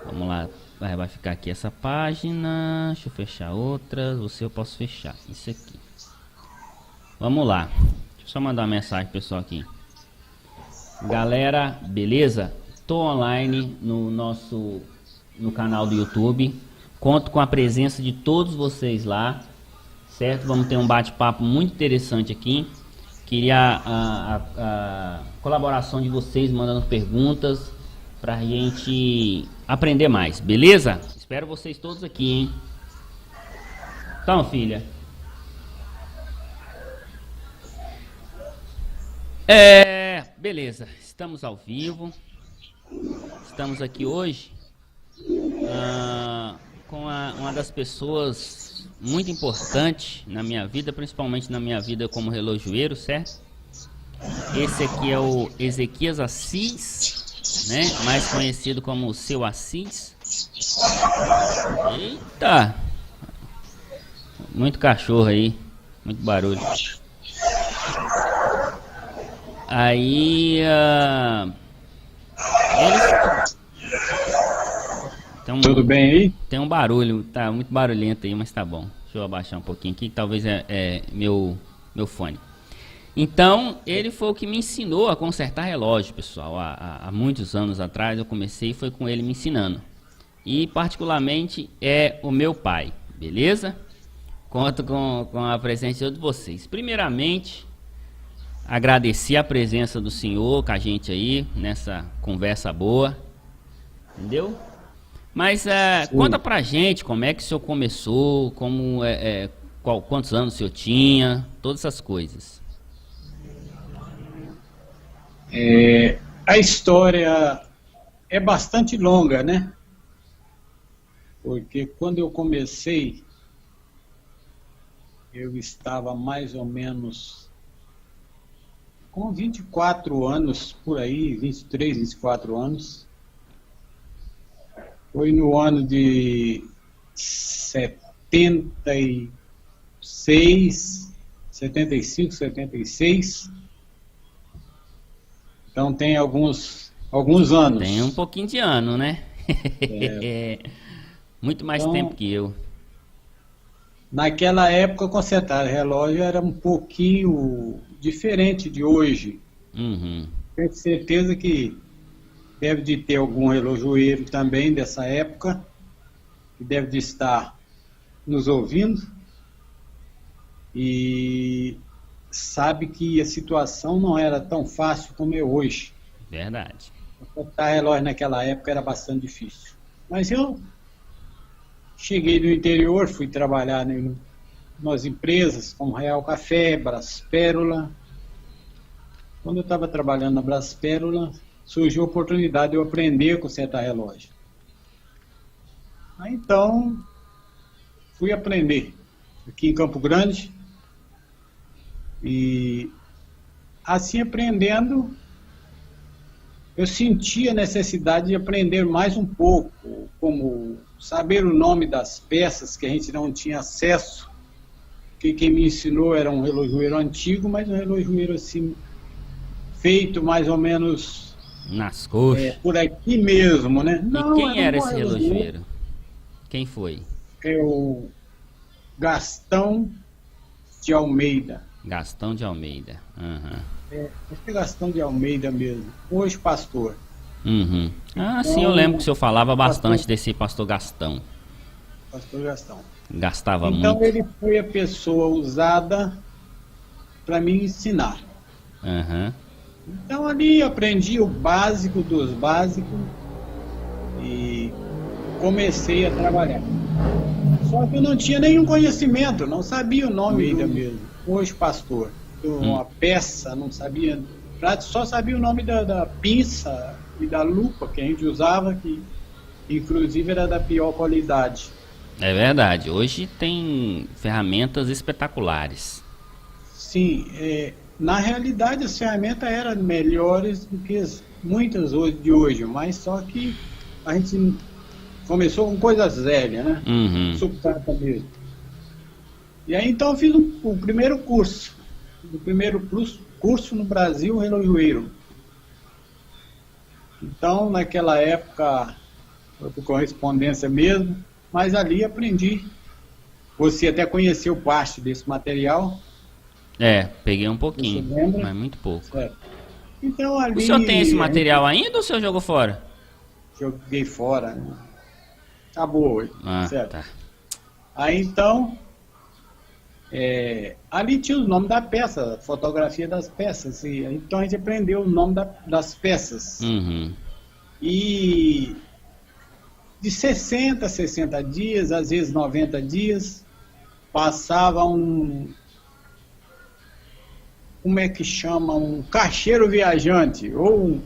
Vamos lá, vai ficar aqui essa página. Deixa eu fechar outras. Você eu posso fechar. Isso aqui. Vamos lá. Deixa eu só mandar uma mensagem pro pessoal aqui. Galera, beleza? Tô online no canal do YouTube. Conto com a presença de todos vocês lá, certo? Vamos ter um bate-papo muito interessante aqui. Queria a colaboração de vocês mandando perguntas pra gente aprender mais, beleza? Espero vocês todos aqui, hein? Então, filha. Beleza. Estamos ao vivo. Estamos aqui hoje com uma das pessoas muito importante na minha vida, principalmente na minha vida como relojoeiro, certo? Esse aqui é o Ezequias Assis, né? Mais conhecido como o Seu Assis. Eita! Muito cachorro aí, muito barulho. Aí, tudo bem aí? Tem um barulho, tá muito barulhento aí, mas tá bom. Deixa eu abaixar um pouquinho aqui, que talvez é meu fone. Então, ele foi o que me ensinou a consertar relógio, pessoal. Há muitos anos atrás eu comecei e foi com ele me ensinando. E particularmente é o meu pai, beleza? Conto com a presença de todos vocês. Primeiramente, agradecer a presença do senhor com a gente aí, nessa conversa boa, entendeu? Mas conta pra gente como é que o senhor começou, quantos anos o senhor tinha, todas essas coisas. A história é bastante longa, né? Porque quando eu comecei, eu estava mais ou menos com 24 anos, por aí, 23, 24 anos. Foi no ano de 76, 75, 76. Então tem alguns anos. Tem um pouquinho de ano, né? Muito mais então, tempo que eu. Naquela época, consertar relógio era um pouquinho diferente de hoje. Uhum. Tenho certeza que deve de ter algum relojoeiro também dessa época, que deve de estar nos ouvindo e sabe que a situação não era tão fácil como é hoje. Verdade. Consertar relógio naquela época era bastante difícil. Mas eu cheguei do interior, fui trabalhar em umas empresas como Real Café, Braspérola. Quando eu estava trabalhando na Braspérola, surgiu a oportunidade de eu aprender a consertar relógio. Aí, então, fui aprender aqui em Campo Grande. E assim aprendendo, eu senti a necessidade de aprender mais um pouco, como saber o nome das peças que a gente não tinha acesso, que quem me ensinou era um relojoeiro antigo, mas um relojoeiro assim, feito mais ou menos nas coxas. Por aqui mesmo, né? Não, e quem era esse relojoeiro? Quem foi? É o Gastão de Almeida. Gastão de Almeida. Uhum. Esse é Gastão de Almeida mesmo. Hoje pastor. Uhum. Ah, sim, eu lembro que o senhor falava bastante desse pastor Gastão. Pastor Gastão. Gastava muito. Então ele foi a pessoa usada para me ensinar. Uhum. Então ali aprendi o básico dos básicos e comecei a trabalhar. Só que eu não tinha nenhum conhecimento, não sabia o nome ainda mesmo. Hoje pastor. Uma peça, não sabia, só sabia o nome da pinça e da lupa que a gente usava, que inclusive era da pior qualidade. É verdade, hoje tem ferramentas espetaculares. Sim, na realidade as ferramentas eram melhores do que muitas de hoje, mas só que a gente começou com coisas velhas, né? Uhum. Sucata mesmo. E aí então eu fiz o primeiro curso. O primeiro curso no Brasil, relojoeiro. Então, naquela época, foi por correspondência mesmo, mas ali aprendi. Você até conheceu parte desse material. Peguei um pouquinho, Você lembra? mas muito pouco. Certo. Então ali... O senhor tem esse material ainda ou o senhor jogou fora? Joguei fora, né? Acabou hoje, certo? Tá. Aí então, ali tinha o nome da peça, fotografia das peças, e então a gente aprendeu o nome das peças. Uhum. E de 60 a 60 dias, às vezes 90 dias, passava como é que chama? Um caixeiro viajante, ou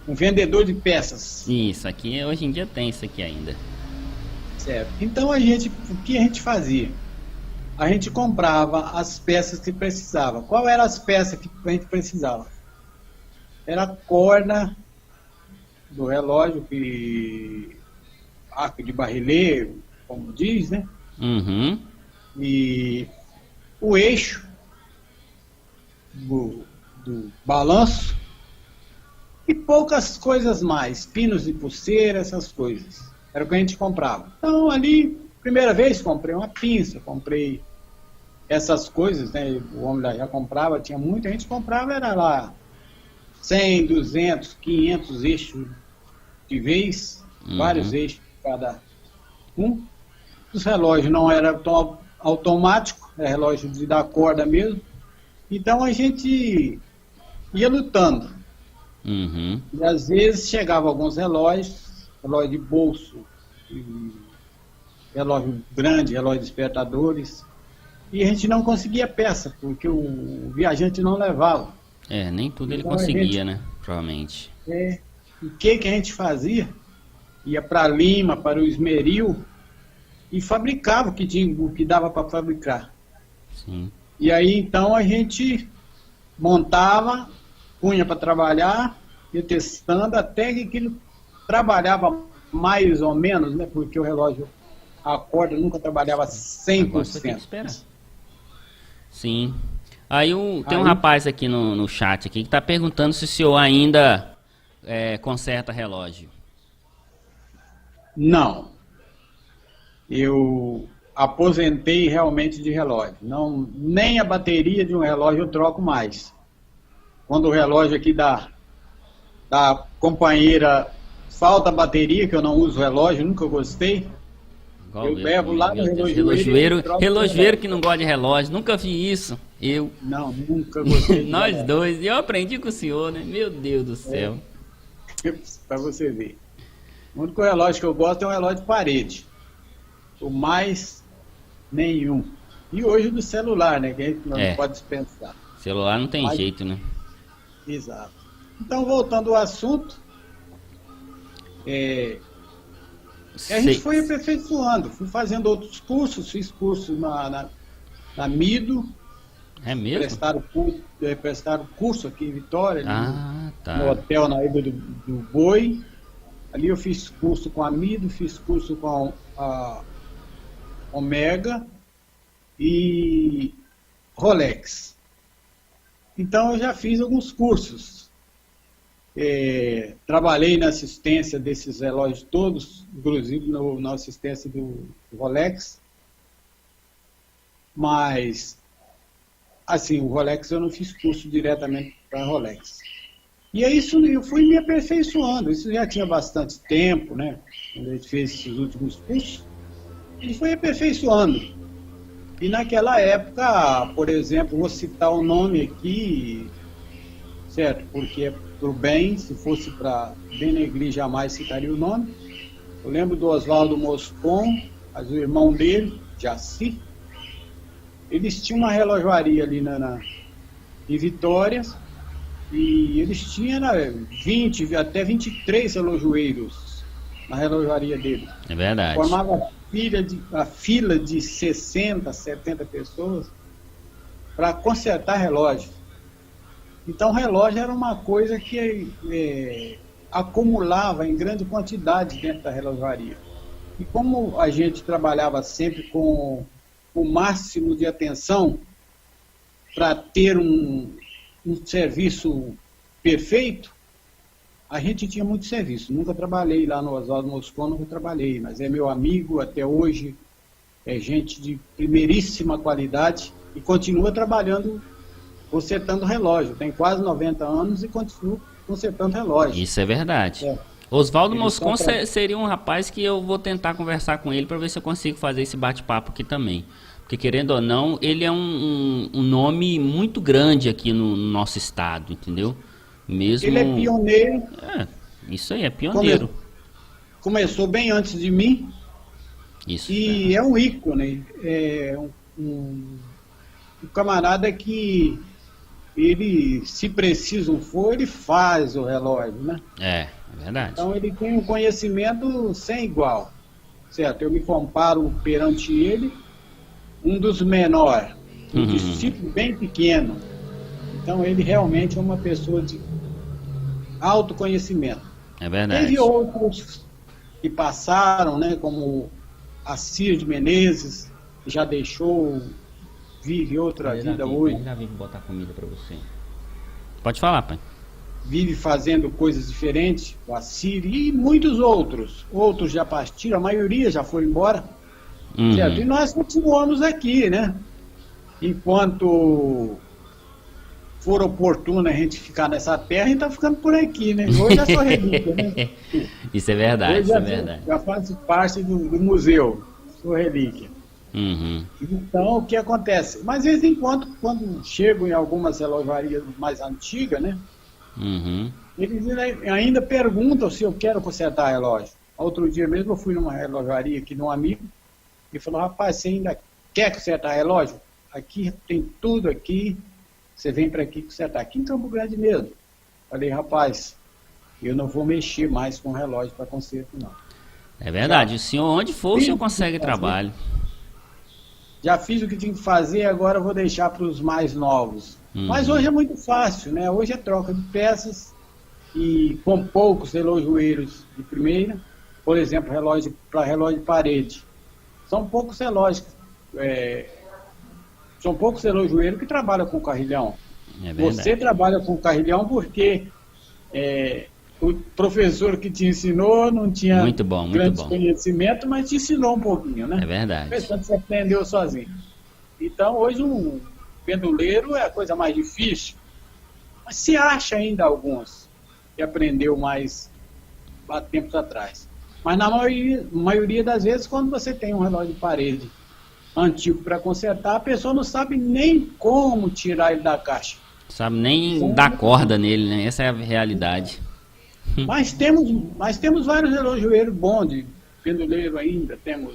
um vendedor de peças. Isso, aqui hoje em dia tem isso aqui ainda. Certo. Então o que a gente fazia? A gente comprava as peças que precisava. Qual eram as peças que a gente precisava? Era a corda do relógio, arco de barrilheiro, como diz, né? Uhum. E o eixo do balanço e poucas coisas mais, pinos de pulseira, essas coisas. Era o que a gente comprava. Então ali, primeira vez, comprei uma pinça, comprei essas coisas, né? O homem já comprava, tinha muita gente comprava, era lá 100, 200, 500 eixos de vez, vários eixos cada um. Os relógios não eram tão automáticos, era relógio de dar corda mesmo. Então a gente ia lutando. Uhum. E às vezes chegavam alguns relógio de bolso, relógio grande, relógio despertadores, e a gente não conseguia peça, porque o viajante não levava. Nem tudo ele Então, conseguia, né? Provavelmente. O que a gente fazia? Ia para Lima, para o Esmeril, e fabricava o que dava para fabricar. Sim. E aí então a gente montava, punha para trabalhar, ia testando até que aquilo trabalhava mais ou menos, né? Porque o relógio, a corda nunca trabalhava Agora você tem que 100%. esperar. Sim. Aí tem um rapaz aqui no chat aqui que está perguntando se o senhor ainda conserta relógio. Não. Eu aposentei realmente de relógio. Não, nem a bateria de um relógio eu troco mais. Quando o relógio aqui da companheira falta bateria, que eu não uso relógio, nunca gostei, eu levo lá no relojoeiro que não gosta de relógio, nunca vi isso. Não, nunca gostei. Nós dois, eu aprendi com o senhor, né? Meu Deus do céu. Para você ver. O único relógio que eu gosto é um relógio de parede. O mais nenhum. E hoje do celular, né? Que a gente não pode dispensar. Celular não tem jeito, né? Exato. Então, voltando ao assunto, a gente foi aperfeiçoando, fui fazendo outros cursos, fiz curso na Mido. É mesmo? Prestaram curso aqui em Vitória, tá. no hotel na Ilha do Boi. Ali eu fiz curso com a Mido, fiz curso com a Omega e Rolex. Então eu já fiz alguns cursos. Trabalhei na assistência desses relógios todos, inclusive na assistência do Rolex. Mas, assim, o Rolex eu não fiz curso diretamente para Rolex. E é isso, eu fui me aperfeiçoando. Isso já tinha bastante tempo, né? Quando a gente fez esses últimos cursos, a gente foi aperfeiçoando. E naquela época, por exemplo, vou citar o nome aqui, certo? Porque é pro bem, se fosse para denegrir, jamais citaria o nome. Eu lembro do Oswaldo Moscon, o irmão dele, Jaci. Eles tinham uma relojoaria ali em Vitória, e eles tinham 20, até 23 relojoeiros na relojoaria dele. É verdade. Formava a fila de 60, 70 pessoas para consertar relógio. Então, relógio era uma coisa que acumulava em grande quantidade dentro da relojoaria. E como a gente trabalhava sempre com o máximo de atenção para ter um serviço perfeito, a gente tinha muito serviço. Nunca trabalhei lá no Oswaldo Moscon, nunca trabalhei, mas é meu amigo até hoje, é gente de primeiríssima qualidade e continua trabalhando, consertando relógio. Tem quase 90 anos e continua consertando relógio. Isso é verdade. É. Oswaldo Ele Moscon só tra- seria um rapaz que eu vou tentar conversar com ele para ver se eu consigo fazer esse bate-papo aqui também. Porque, querendo ou não, ele é um nome muito grande aqui no nosso estado, entendeu? Mesmo... Ele é pioneiro, É, isso aí, é pioneiro. começou bem antes de mim Isso. e é um ícone. É um camarada que ele, se preciso for, ele faz o relógio, né? É verdade. Então ele tem um conhecimento sem igual, certo? Eu me comparo perante ele, um dos menores, um discípulo bem pequeno. Então ele realmente é uma pessoa de autoconhecimento. É verdade. Teve outros que passaram, né, como Assir de Menezes, que já deixou, vive outra vida hoje, Já vim botar comida para você. Pode falar, pai. vive fazendo coisas diferentes, o Assir e muitos outros. Outros já partiram, a maioria já foi embora. Certo? E nós continuamos aqui, né? Enquanto for oportuno a gente ficar nessa terra, a gente está ficando por aqui, né? Hoje é só relíquia, né? Isso é verdade, Hoje isso é verdade. já faz parte do museu, sua relíquia. Então, o que acontece? Mas, de vez em quando chegam em algumas relojarias mais antigas, né? Eles ainda perguntam se eu quero consertar relógio. Outro dia mesmo eu fui numa relojaria aqui de um amigo e falou, rapaz, você ainda quer consertar relógio? Aqui tem tudo aqui, você vem para aqui consertar. Aqui em Campo Grande mesmo. Falei, rapaz, eu não vou mexer mais com relógio para conserto, não. É verdade, o senhor onde for, o senhor consegue trabalho. Já fiz o que tinha que fazer, agora eu vou deixar para os mais novos. Mas hoje é muito fácil, né? Hoje é troca de peças e com poucos relojoeiros de primeira. Por exemplo, para relógio de parede. São poucos relógios, são poucos relojoeiros que trabalham com carrilhão. É verdade. Você trabalha com carrilhão porque o professor que te ensinou não tinha muito bom. conhecimento, mas te ensinou um pouquinho, né? É verdade. Pensando que você aprendeu sozinho. Então, hoje um penduleiro é a coisa mais difícil. Mas se acha ainda alguns que aprendeu mais há tempos atrás. Mas na maioria das vezes, quando você tem um relógio de parede antigo para consertar, a pessoa não sabe nem como tirar ele da caixa. Sabe nem dar corda nele, né? Essa é a realidade. Mas temos vários relojoeiros bons de penduleiro ainda. Temos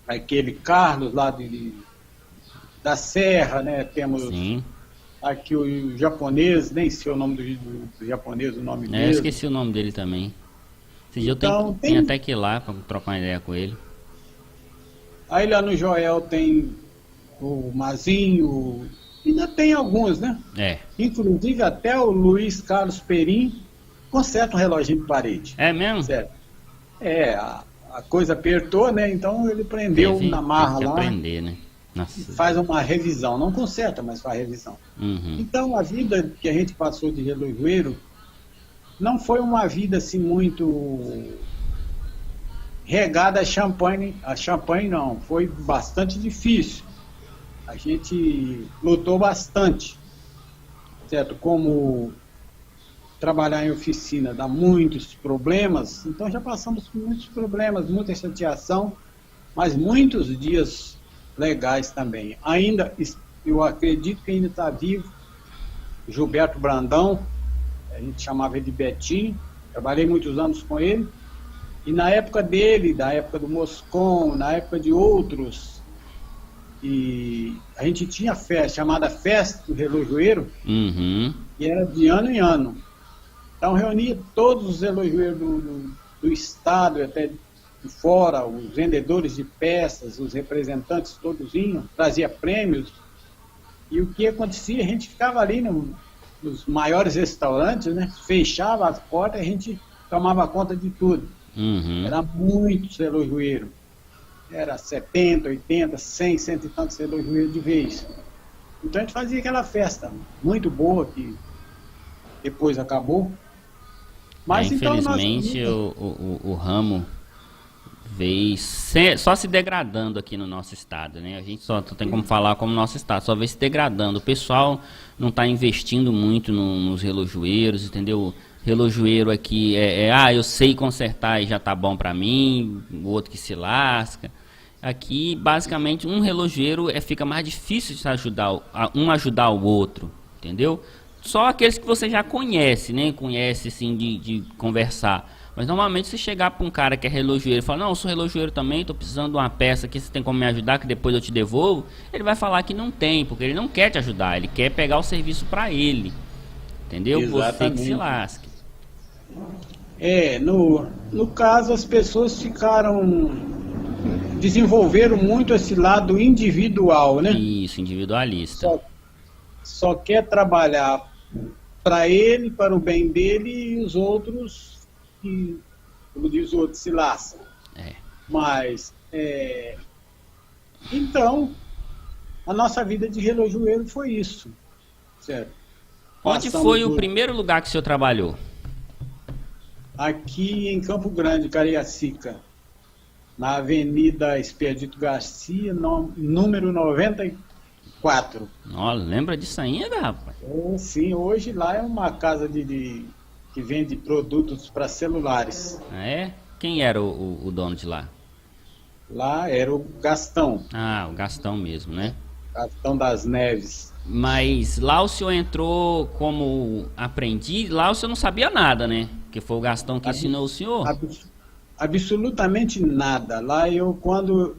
aquele Carlos lá da Serra, né? Temos aqui o japonês, nem sei o nome do japonês, o nome dele. Eu esqueci o nome dele também. Esse dia eu tenho até que ir lá para trocar uma ideia com ele. Aí lá no Joel tem o Mazinho, ainda tem alguns, né? Inclusive até o Luiz Carlos Perim conserta um reloginho de parede. É mesmo? Certo. A coisa apertou, né? Então ele prendeu na marra lá. Aprender, né? Nossa. Faz uma revisão, não conserta, mas faz revisão. Então a vida que a gente passou de relojoeiro não foi uma vida assim muito regada a champanhe não, foi bastante difícil. A gente lutou bastante, certo? Como trabalhar em oficina dá muitos problemas, então já passamos por muitos problemas, muita chateação, mas muitos dias legais também. Ainda, eu acredito que ainda está vivo, Gilberto Brandão, a gente chamava ele de Betinho, trabalhei muitos anos com ele, e na época dele, da época do Moscon, na época de outros, e a gente tinha festa, chamada Festa do Relojoeiro, e era de ano em ano. Então reunia todos os relojoeiros do estado, até de fora, os vendedores de peças, os representantes todos vinham, trazia prêmios, e o que acontecia, a gente ficava ali nos maiores restaurantes, né? Fechava as portas e a gente tomava conta de tudo. Era muitos relojoeiros. Era 70, 80, 100, cento e tantos relojoeiros de vez. Então a gente fazia aquela festa muito boa que depois acabou. Mas então infelizmente o ramo veio só se degradando aqui no nosso estado, né? A gente só tem como falar como nosso estado, só vem se degradando. O pessoal não está investindo muito nos relojoeiros, entendeu? Relojoeiro aqui eu sei consertar e já tá bom para mim, o outro que se lasca. Aqui, basicamente, um relojoeiro fica mais difícil de ajudar o outro, entendeu? Só aqueles que você já conhece, né? Conhece, assim, de conversar. Mas, normalmente, se chegar para um cara que é relojoeiro e falar, não, eu sou relojoeiro também, tô precisando de uma peça aqui, você tem como me ajudar, que depois eu te devolvo, ele vai falar que não tem, porque ele não quer te ajudar, ele quer pegar o serviço para ele, entendeu? Exatamente. Você que se lasque. No caso, as pessoas desenvolveram muito esse lado individual, né? Isso, individualista. Só quer trabalhar para ele, para o bem dele, e os outros, como diz o outro, se lascam. Mas, então, a nossa vida de relojoeiro foi isso, certo? Onde foi o primeiro lugar que o senhor trabalhou? Aqui em Campo Grande, Cariacica, na Avenida Expedito Garcia, número 94. Nossa, lembra disso ainda, rapaz? Sim, hoje lá é uma casa que vende produtos para celulares. Quem era o dono de lá? Lá era o Gastão. O Gastão mesmo, né? Gastão das Neves. Mas lá o senhor entrou como aprendiz, lá o senhor não sabia nada, né? Porque foi o Gastão que ensinou o senhor? Absolutamente nada. Lá quando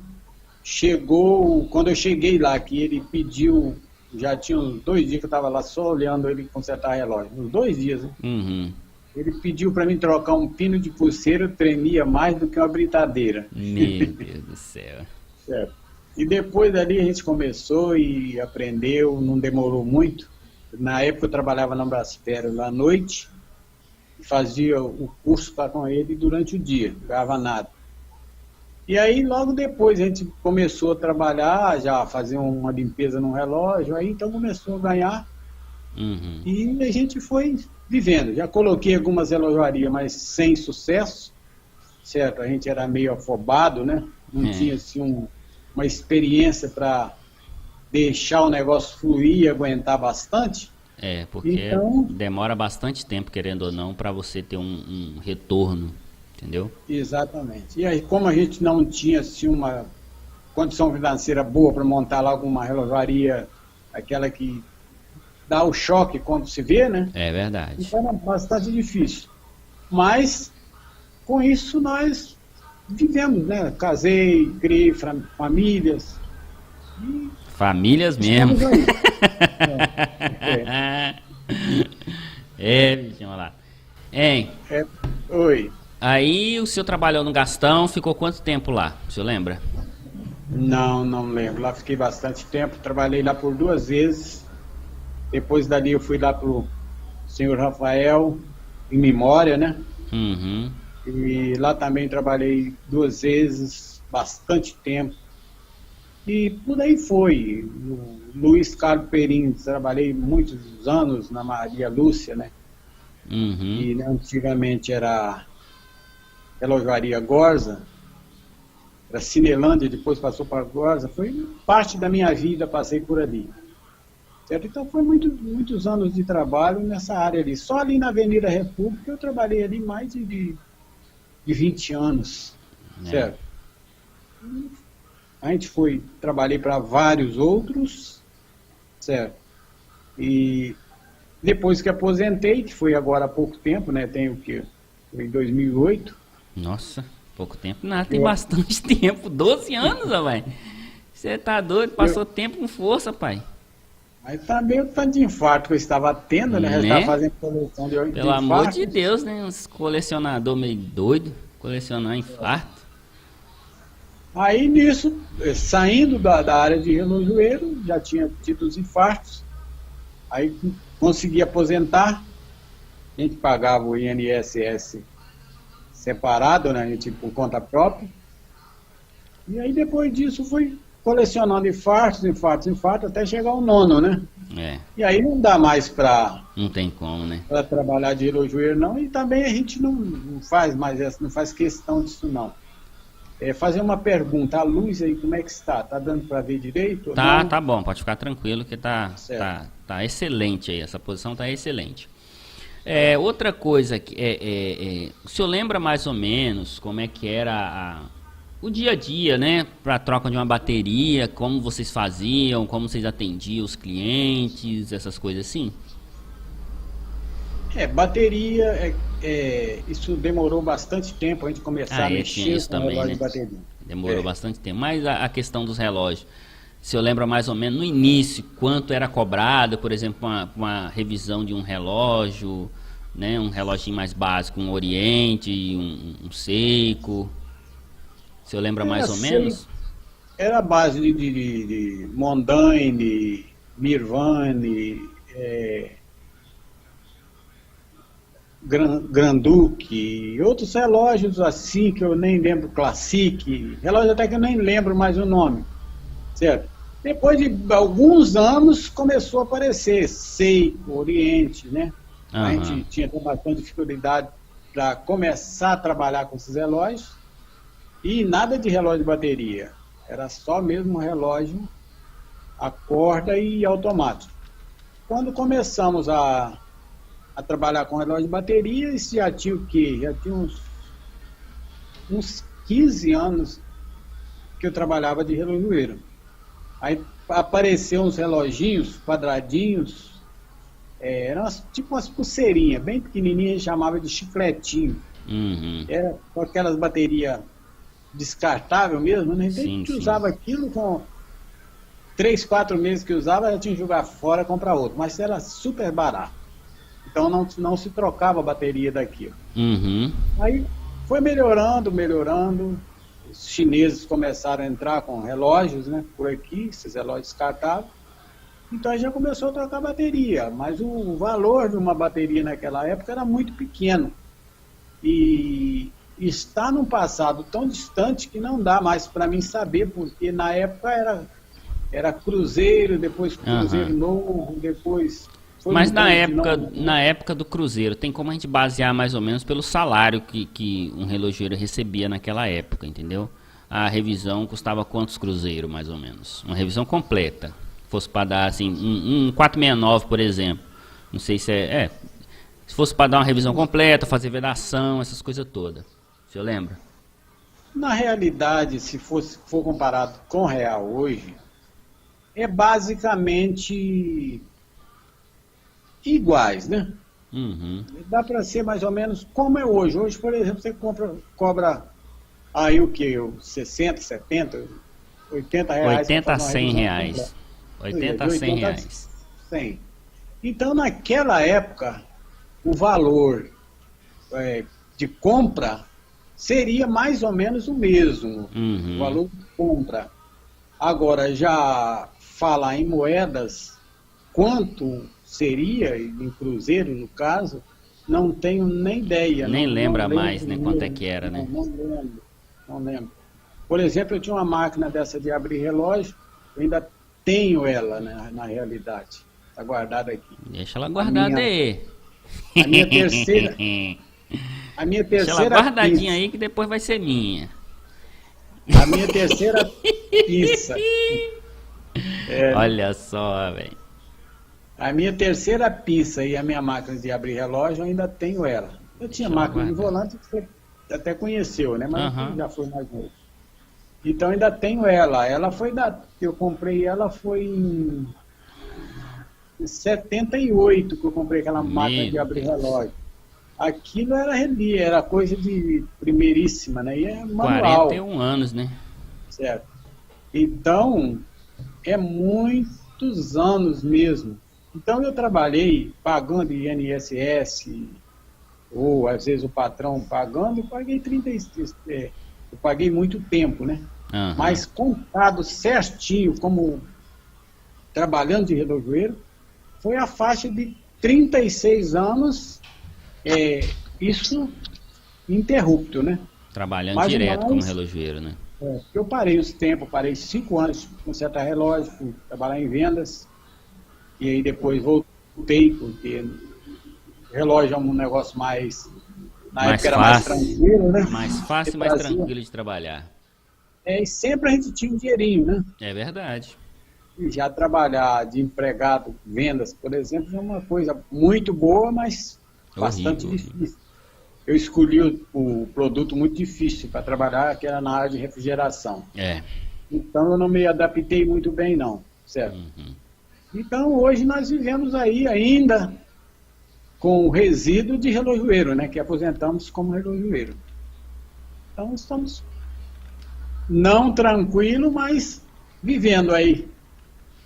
eu cheguei lá, que ele pediu, já tinha uns 2 dias que eu estava lá só olhando ele consertar relógio, uns 2 dias, né? Uhum. Ele pediu para mim trocar um pino de pulseira, tremia mais do que uma britadeira. Meu Deus do céu. Certo. E depois dali a gente começou e aprendeu, não demorou muito. Na época eu trabalhava na Brasfera à noite, fazia o curso com ele durante o dia, não ganhava nada. E aí logo depois a gente começou a trabalhar, já fazer uma limpeza no relógio, aí então começou a ganhar. Uhum. E a gente foi vivendo. Já coloquei algumas relojoarias, mas sem sucesso, certo? A gente era meio afobado, né? Não tinha assim uma experiência para deixar o negócio fluir e aguentar bastante. Porque então, demora bastante tempo, querendo ou não, para você ter um retorno, entendeu? Exatamente. E aí, como a gente não tinha assim, uma condição financeira boa para montar lá alguma relojoaria, aquela que dá o choque quando se vê, né? É verdade. Então era bastante difícil. Mas, com isso, nós vivemos, né? Casei, criei famílias. Famílias mesmo. Bichinho, olha lá. Oi. Aí o senhor trabalhou no Gastão, ficou quanto tempo lá? O senhor lembra? Não lembro. Lá fiquei bastante tempo, trabalhei lá por 2 vezes. Depois dali eu fui lá pro senhor Rafael, em memória, né? Uhum. E lá também trabalhei 2 vezes, bastante tempo. E por aí foi. O Luiz Carlos Perim, trabalhei muitos anos na Maria Lúcia, né? Uhum. E antigamente era relojoaria Gorza, era Cinelândia, depois passou para Gorza. Foi parte da minha vida, passei por ali. Certo? Então foi muitos anos de trabalho nessa área ali. Só ali na Avenida República eu trabalhei ali mais de 20 anos. Certo? A gente trabalhei para vários outros, certo? E depois que aposentei, que foi agora há pouco tempo, né? Tenho que foi em 2008. Nossa, pouco tempo. Nada, tem bastante tempo. 12 anos, rapaz. Você tá doido? Passou tempo com força, pai. Mas também o tanto de infarto que eu estava tendo, né? Eu estava fazendo coleção de infarto. Pelo amor de Deus, né? Uns colecionador meio doido, colecionar infarto. Aí nisso, saindo da área de relojoeiro, já tinha tido os infartos, aí consegui aposentar, a gente pagava o INSS separado, né, a gente por conta própria, e aí depois disso fui colecionando infartos, até chegar ao 9º, né? É, E aí não dá mais não tem como, né? para trabalhar de relojoeiro, não. E também a gente não faz mais essa, não faz questão disso, não. Fazer uma pergunta, a luz aí, como é que está? Tá dando para ver direito ou Tá, não? tá bom, pode ficar tranquilo que Certo. tá excelente aí, essa posição tá excelente. Outra coisa, o senhor lembra mais ou menos como é que era o dia a dia, né, para troca de uma bateria, como vocês faziam, como vocês atendiam os clientes, essas coisas assim? Bateria, isso demorou bastante tempo a gente começar a Tinha mexer isso com o também, relógio né? de bateria. Demorou É. bastante tempo. Mas a questão dos relógios, se eu lembro mais ou menos no início, quanto era cobrado, por exemplo, uma revisão de um relógio, né? Um reloginho mais básico, um Oriente, um Seiko. Se eu lembra Era, mais ou sei, menos? era a base de Mondane, Mirvane, Grand Duke, e outros relógios assim que eu nem lembro, Classic, relógio até que eu nem lembro mais o nome, certo? Depois de alguns anos começou a aparecer Seiko, Oriente, né? A Aham. gente tinha bastante dificuldade para começar a trabalhar com esses relógios e nada de relógio de bateria, era só mesmo relógio a corda e automático. Quando começamos a trabalhar com relógio de bateria, isso já tinha o quê? Já tinha uns 15 anos que eu trabalhava de relojoeiro. Aí apareceram uns reloginhos quadradinhos, eram tipo umas pulseirinhas, bem pequenininhas, a gente chamava de chicletinho. Uhum. Era com aquelas baterias descartáveis mesmo, né? Então a Sim, gente sim. usava aquilo com 3, 4 meses que usava, já tinha que jogar fora e comprar outro, mas era super barato. Então não se trocava a bateria daquilo. Uhum. Aí foi melhorando, melhorando. Os chineses começaram a entrar com relógios, né, por aqui, esses relógios descartáveis. Então aí já começou a trocar bateria, mas o valor de uma bateria naquela época era muito pequeno. E está num passado tão distante que não dá mais para mim saber, porque na época era Cruzeiro, depois Cruzeiro Aham. Novo, depois foi Mas mudando de nome. na época do Cruzeiro, tem como a gente basear mais ou menos pelo salário que um relojoeiro recebia naquela época, entendeu? A revisão custava quantos cruzeiros, mais ou menos? Uma revisão completa. Fosse para dar, assim, um 469, por exemplo. Não sei se se fosse para dar uma revisão completa, fazer vedação, essas coisas todas. O senhor lembra? Na realidade, se for comparado com o real hoje, é basicamente iguais, né? Uhum. Dá para ser mais ou menos como é hoje. Hoje, por exemplo, você cobra aí o que? 60, 70, 80 reais para 80 a fazer uma 100 revisão reais. completa. 80 a De 100 80 a reais. 100. Então, naquela época, o valor de compra seria mais ou menos o mesmo. Uhum. O valor de compra. Agora, já falar em moedas, quanto seria, em cruzeiro no caso, não tenho nem ideia. Nem não lembra lembro mais, né, quanto é mesmo. que era, né? Não lembro. Por exemplo, eu tinha uma máquina dessa de abrir relógio, eu ainda tenho ela, né, na realidade. Está guardada aqui. Deixa ela guardada aí. A minha terceira, a minha Deixa ela terceira guardadinha pizza. aí que depois vai ser minha. A minha terceira pizza. Olha só, velho. A minha terceira pizza e a minha máquina de abrir relógio, eu ainda tenho ela. Eu tinha Deixa ela máquina de guardada. volante que você até conheceu, né? Mas Aham. já foi mais novo. Então ainda tenho ela. Ela foi eu comprei ela foi em 78 que eu comprei aquela máquina de Meu abrir Deus. relógio. Aquilo era coisa de primeiríssima, né? E é manual, 41 anos, né? certo? Então, é muitos anos mesmo. Então eu trabalhei pagando INSS, ou às vezes o patrão pagando, eu paguei 36, eu paguei muito tempo, né? Aham. Mas contado certinho, como trabalhando de relojoeiro, foi a faixa de 36 anos, isso interrupto, né? Trabalhando Mas o direto como mais, relojoeiro, né? eu parei os tempos, parei 5 anos com certa relógio, fui trabalhar em vendas, E aí depois voltei, porque relógio é um negócio mais... Na Mais época era mais fácil. tranquilo, né? Mais fácil Você e mais trazia- tranquilo de trabalhar. E sempre a gente tinha um dinheirinho, né? É verdade. E já trabalhar de empregado, vendas, por exemplo, é uma coisa muito boa, mas bastante Horrível, horrível. difícil. Eu escolhi o produto muito difícil para trabalhar, que era na área de refrigeração. É. Então eu não me adaptei muito bem, não, certo? Uhum. Então hoje nós vivemos aí ainda com o resíduo de relojoeiro, né? Que aposentamos como relojoeiro. Então estamos não tranquilo, mas vivendo aí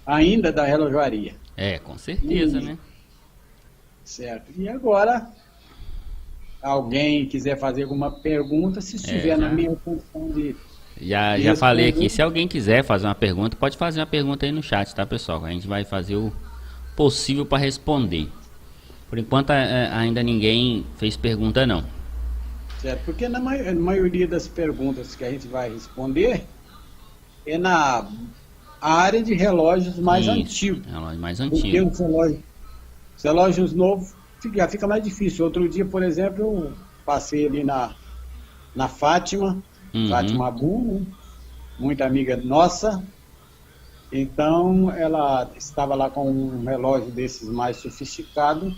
ainda da relojoaria, É, com certeza, né? certo? E agora, alguém quiser fazer alguma pergunta, se estiver na já. minha função de Já falei aqui, responder, se alguém quiser fazer uma pergunta, pode fazer uma pergunta aí no chat, tá, pessoal? A gente vai fazer o possível para responder. Por enquanto, ainda ninguém fez pergunta, não. certo? Porque na maioria das perguntas que a gente vai responder é na área de relógios mais Isso, antigos. relógio mais Porque antigo. os relógios novos já fica mais difícil. Outro dia, por exemplo, eu passei ali na Fátima, Uhum. Fátima Abu, né? Muita amiga nossa. Então, ela estava lá com um relógio desses mais sofisticados.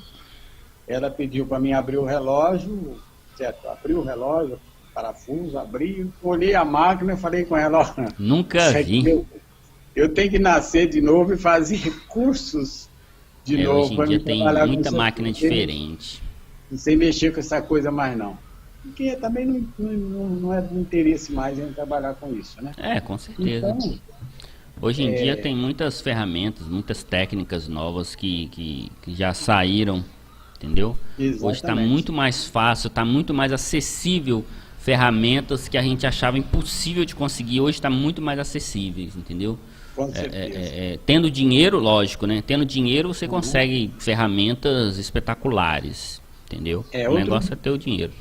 Ela pediu para mim abrir o relógio, certo? Abri o relógio, parafuso, abri, olhei a máquina e falei com ela, ó, Nunca isso aqui vi. eu tenho que nascer de novo e fazer cursos de novo Hoje em para dia me tem trabalhar com muita isso máquina aqui. diferente. Não sei mexer com essa coisa mais não. Porque também não é do interesse mais em trabalhar com isso, né? É, com certeza. Então, Hoje em dia tem muitas ferramentas, muitas técnicas novas que já saíram, entendeu? Hoje está exatamente. muito mais fácil, está muito mais acessível ferramentas que a gente achava impossível de conseguir, hoje está muito mais acessíveis, entendeu? Com certeza. Tendo dinheiro, lógico, né? Tendo dinheiro você consegue ferramentas espetaculares, entendeu? O negócio é ter o dinheiro.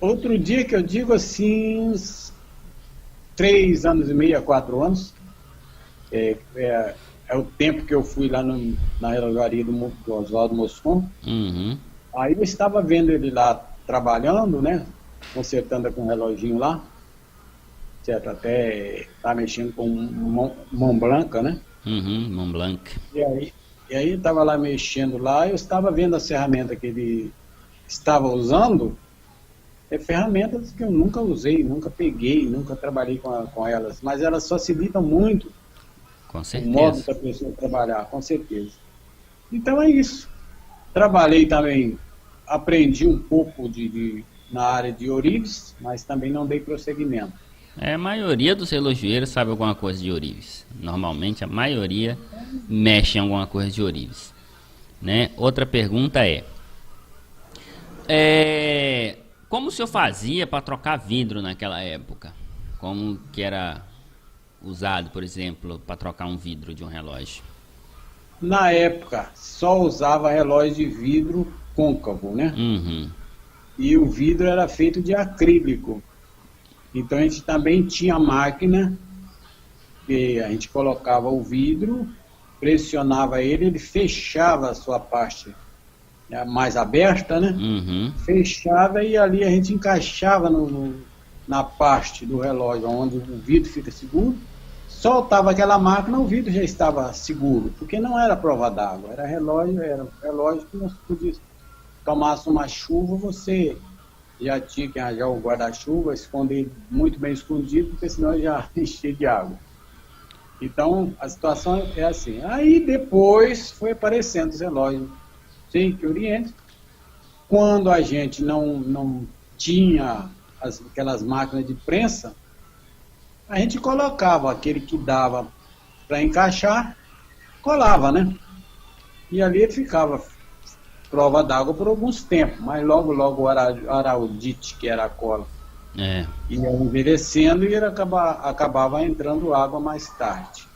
Outro dia que eu digo assim, uns 3 anos e meio a 4 anos, é o tempo que eu fui lá na relojaria do Oswaldo Moscon. Uhum. Aí eu estava vendo ele lá trabalhando, né? Consertando com um reloginho lá, certo? Até tá mexendo com mão blanca, né? Uhum, Mont Blanc. E aí eu estava lá mexendo lá, eu estava vendo as ferramentas que ele estava usando, ferramentas que eu nunca usei, nunca peguei, nunca trabalhei com elas, mas elas facilitam muito Com o modo certeza. da pessoa trabalhar, com certeza. Então é isso. Trabalhei também, aprendi um pouco na área de ourives, mas também não dei prosseguimento. A maioria dos relojoeiros sabe alguma coisa de ourives. Normalmente a maioria mexe em alguma coisa de ourives, né? Outra pergunta como o senhor fazia para trocar vidro naquela época? Como que era usado, por exemplo, para trocar um vidro de um relógio? Na época, só usava relógio de vidro côncavo, né? Uhum. E o vidro era feito de acrílico. Então a gente também tinha máquina que a gente colocava o vidro, pressionava ele fechava a sua parte, né, mais aberta, né? Uhum. Fechava e ali a gente encaixava na parte do relógio onde o vidro fica seguro. Soltava aquela máquina, o vidro já estava seguro, porque não era prova d'água, era um relógio que não podia tomasse uma chuva, você já tinha que arranjar o guarda-chuva, esconder muito bem escondido, porque senão já enchia de água. Então, a situação é assim. Aí depois foi aparecendo os relógios Seik Oriente. Quando a gente não tinha aquelas máquinas de prensa, a gente colocava aquele que dava para encaixar, colava, né? E ali ele ficava prova d'água por alguns tempos, mas logo o araldite, que era a cola, ia envelhecendo e ele acabava entrando água mais tarde.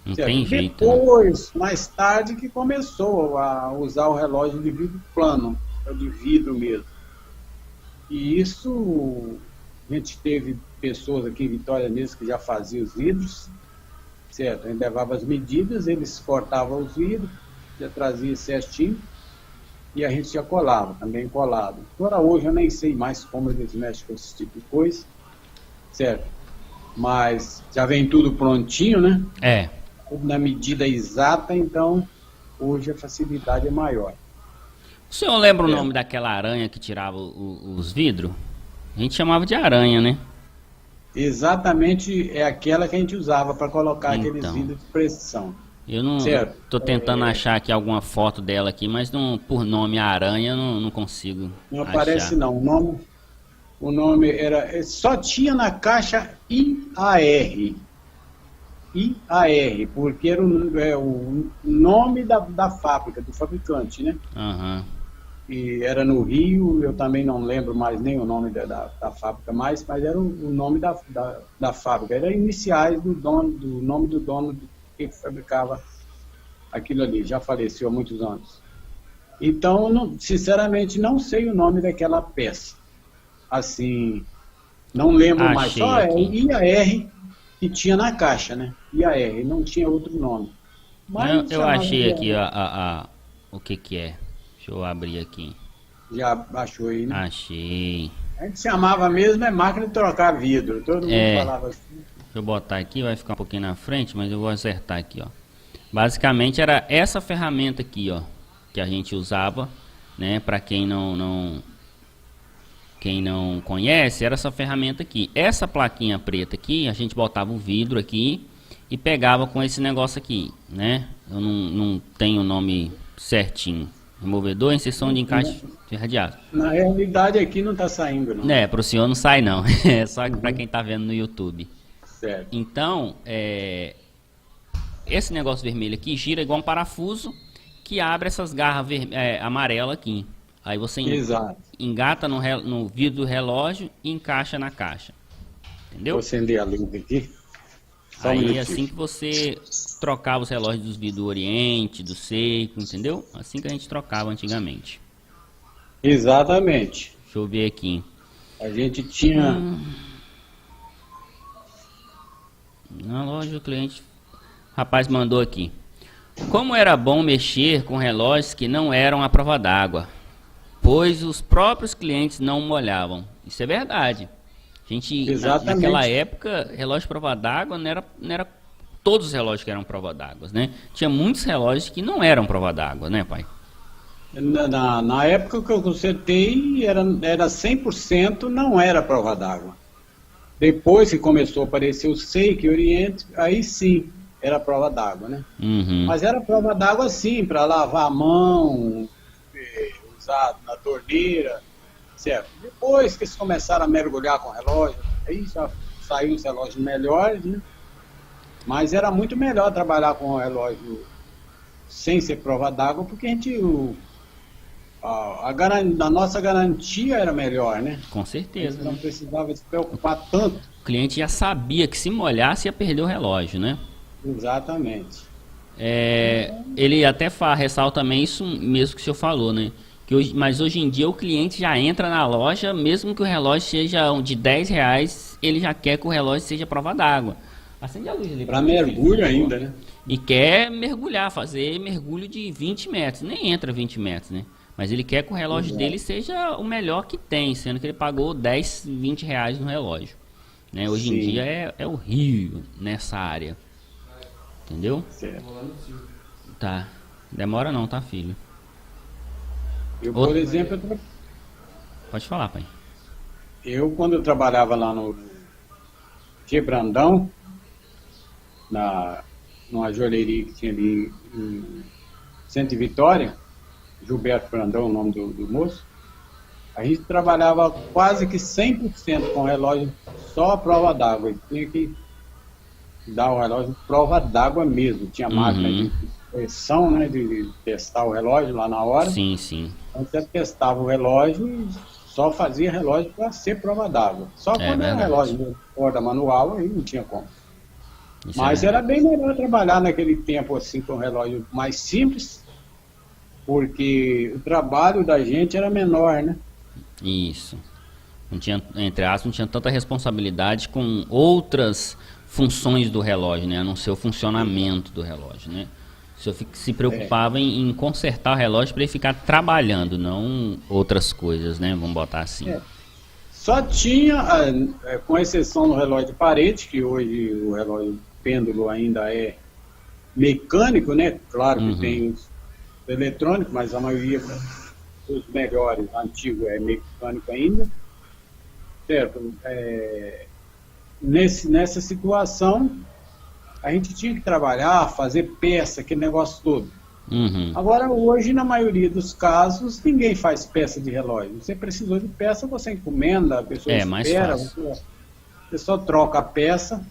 Não certo? tem jeito. Depois, mais tarde, que começou a usar o relógio de vidro plano, de vidro mesmo. E isso, a gente teve pessoas aqui em Vitória mesmo que já faziam os vidros, certo? A gente levava as medidas, eles cortavam os vidros, já trazia certinho e a gente já colava, também colado. Agora hoje eu nem sei mais como eles mexem com esse tipo de coisa, certo? Mas já vem tudo prontinho, né? É. Tudo na medida exata, então hoje a facilidade é maior. O senhor lembra o nome daquela aranha que tirava os vidros? A gente chamava de aranha, né? Exatamente, é aquela que a gente usava para colocar aqueles Então. vidros de pressão. Eu não Certo. tô tentando achar aqui alguma foto dela aqui, mas não, por nome aranha eu não consigo Não achar. aparece não, o nome era, só tinha na caixa IAR. IAR, porque era o nome da fábrica, do fabricante, né? Aham. E era no Rio, eu também não lembro mais nem o nome da fábrica mais, mas era o nome da fábrica, era iniciais do nome do dono que fabricava aquilo ali, já faleceu há muitos anos. Então, sinceramente, não sei o nome daquela peça. Assim, não lembro mais, Achei só é o aqui. IAR que tinha na caixa, né? IAR, não tinha outro nome. Mas Eu chamava achei de aqui IAR. o que é. Deixa eu abrir aqui. Já baixou aí, né? Achei. A gente chamava mesmo máquina de trocar vidro. Todo mundo falava assim. Deixa eu botar aqui, vai ficar um pouquinho na frente, mas eu vou acertar aqui, ó. Basicamente era essa ferramenta aqui, ó, que a gente usava, né? Para quem não conhece, era essa ferramenta aqui. Essa plaquinha preta aqui, a gente botava o vidro aqui e pegava com esse negócio aqui, né? Eu não tenho o nome certinho. Removedor, inserção de encaixe radiado. Na realidade aqui não está saindo, não. Pro senhor não sai não. É só para quem tá vendo no YouTube. Certo. Então, esse negócio vermelho aqui gira igual um parafuso que abre essas garras amarelas aqui. Aí você Exato. engata no vidro do relógio e encaixa na caixa. Entendeu? Vou acender a luz aqui. Só um Aí é minutinho. assim que você trocava os relógios dos vidros do Oriente, do Seiko, entendeu? Assim que a gente trocava antigamente. Exatamente. Deixa eu ver aqui. A gente tinha... Na loja o cliente... O rapaz mandou aqui. Como era bom mexer com relógios que não eram à prova d'água, pois os próprios clientes não molhavam. Isso é verdade. A gente, Exatamente. naquela época, relógio prova d'água não era todos os relógios que eram prova d'água, né? Tinha muitos relógios que não eram prova d'água, né, pai? Na época que eu consertei, era 100% não era prova d'água. Depois que começou a aparecer o Seiko e o Oriente, aí sim era prova d'água, né? Uhum. Mas era prova d'água sim, para lavar a mão, usar na torneira, certo? Depois que eles começaram a mergulhar com o relógio, aí já saiu uns relógios melhores, né? Mas era muito melhor trabalhar com o relógio sem ser prova d'água, porque a gente... A nossa garantia era melhor, né? Com A certeza. gente não Né? precisava se preocupar tanto. O cliente já sabia que se molhasse ia perder o relógio, né? Exatamente. Ele até ressalta também isso mesmo que o senhor falou, né? Mas hoje em dia o cliente já entra na loja, mesmo que o relógio seja de R$10, ele já quer que o relógio seja prova d'água. Acende a luz ali. Para mergulho ainda, né? E quer mergulhar, fazer mergulho de 20 metros. Nem entra 20 metros, né? Mas ele quer que o relógio dele seja o melhor que tem, sendo que ele pagou 10, 20 reais no relógio. Né? Hoje em Sim. dia é horrível nessa área. Entendeu? Certo. Tá. Demora não, tá, filho? Eu, por exemplo, Pode falar, pai. quando eu trabalhava lá no Brandão, numa joalheria que tinha ali em Santa Vitória, Gilberto Brandão, o nome do moço, a gente trabalhava quase que 100% com relógio só a prova d'água. Tinha que dar o relógio prova d'água mesmo. Tinha máquina de pressão, né, de testar o relógio lá na hora. Sim, sim. Então você testava o relógio e só fazia relógio para ser prova d'água. Só quando era verdade. relógio fora manual, aí não tinha como. Isso Mas é era bem melhor trabalhar naquele tempo assim com um relógio mais simples, porque o trabalho da gente era menor, né? Isso. Não tinha, entre aspas, não tinha tanta responsabilidade com outras funções do relógio, né? A não ser o funcionamento do relógio, né? O senhor se preocupava em consertar o relógio para ele ficar trabalhando, não outras coisas, né? Vamos botar assim. Só tinha, com exceção do relógio de parede, que hoje o relógio pêndulo ainda é mecânico, né? Claro que tem os eletrônicos, mas a maioria dos melhores, antigos, é mecânico ainda. Certo? Nessa situação, a gente tinha que trabalhar, fazer peça, aquele negócio todo. Agora, hoje, na maioria dos casos, ninguém faz peça de relógio. Você precisou de peça, você encomenda, a pessoa espera, você só troca a peça,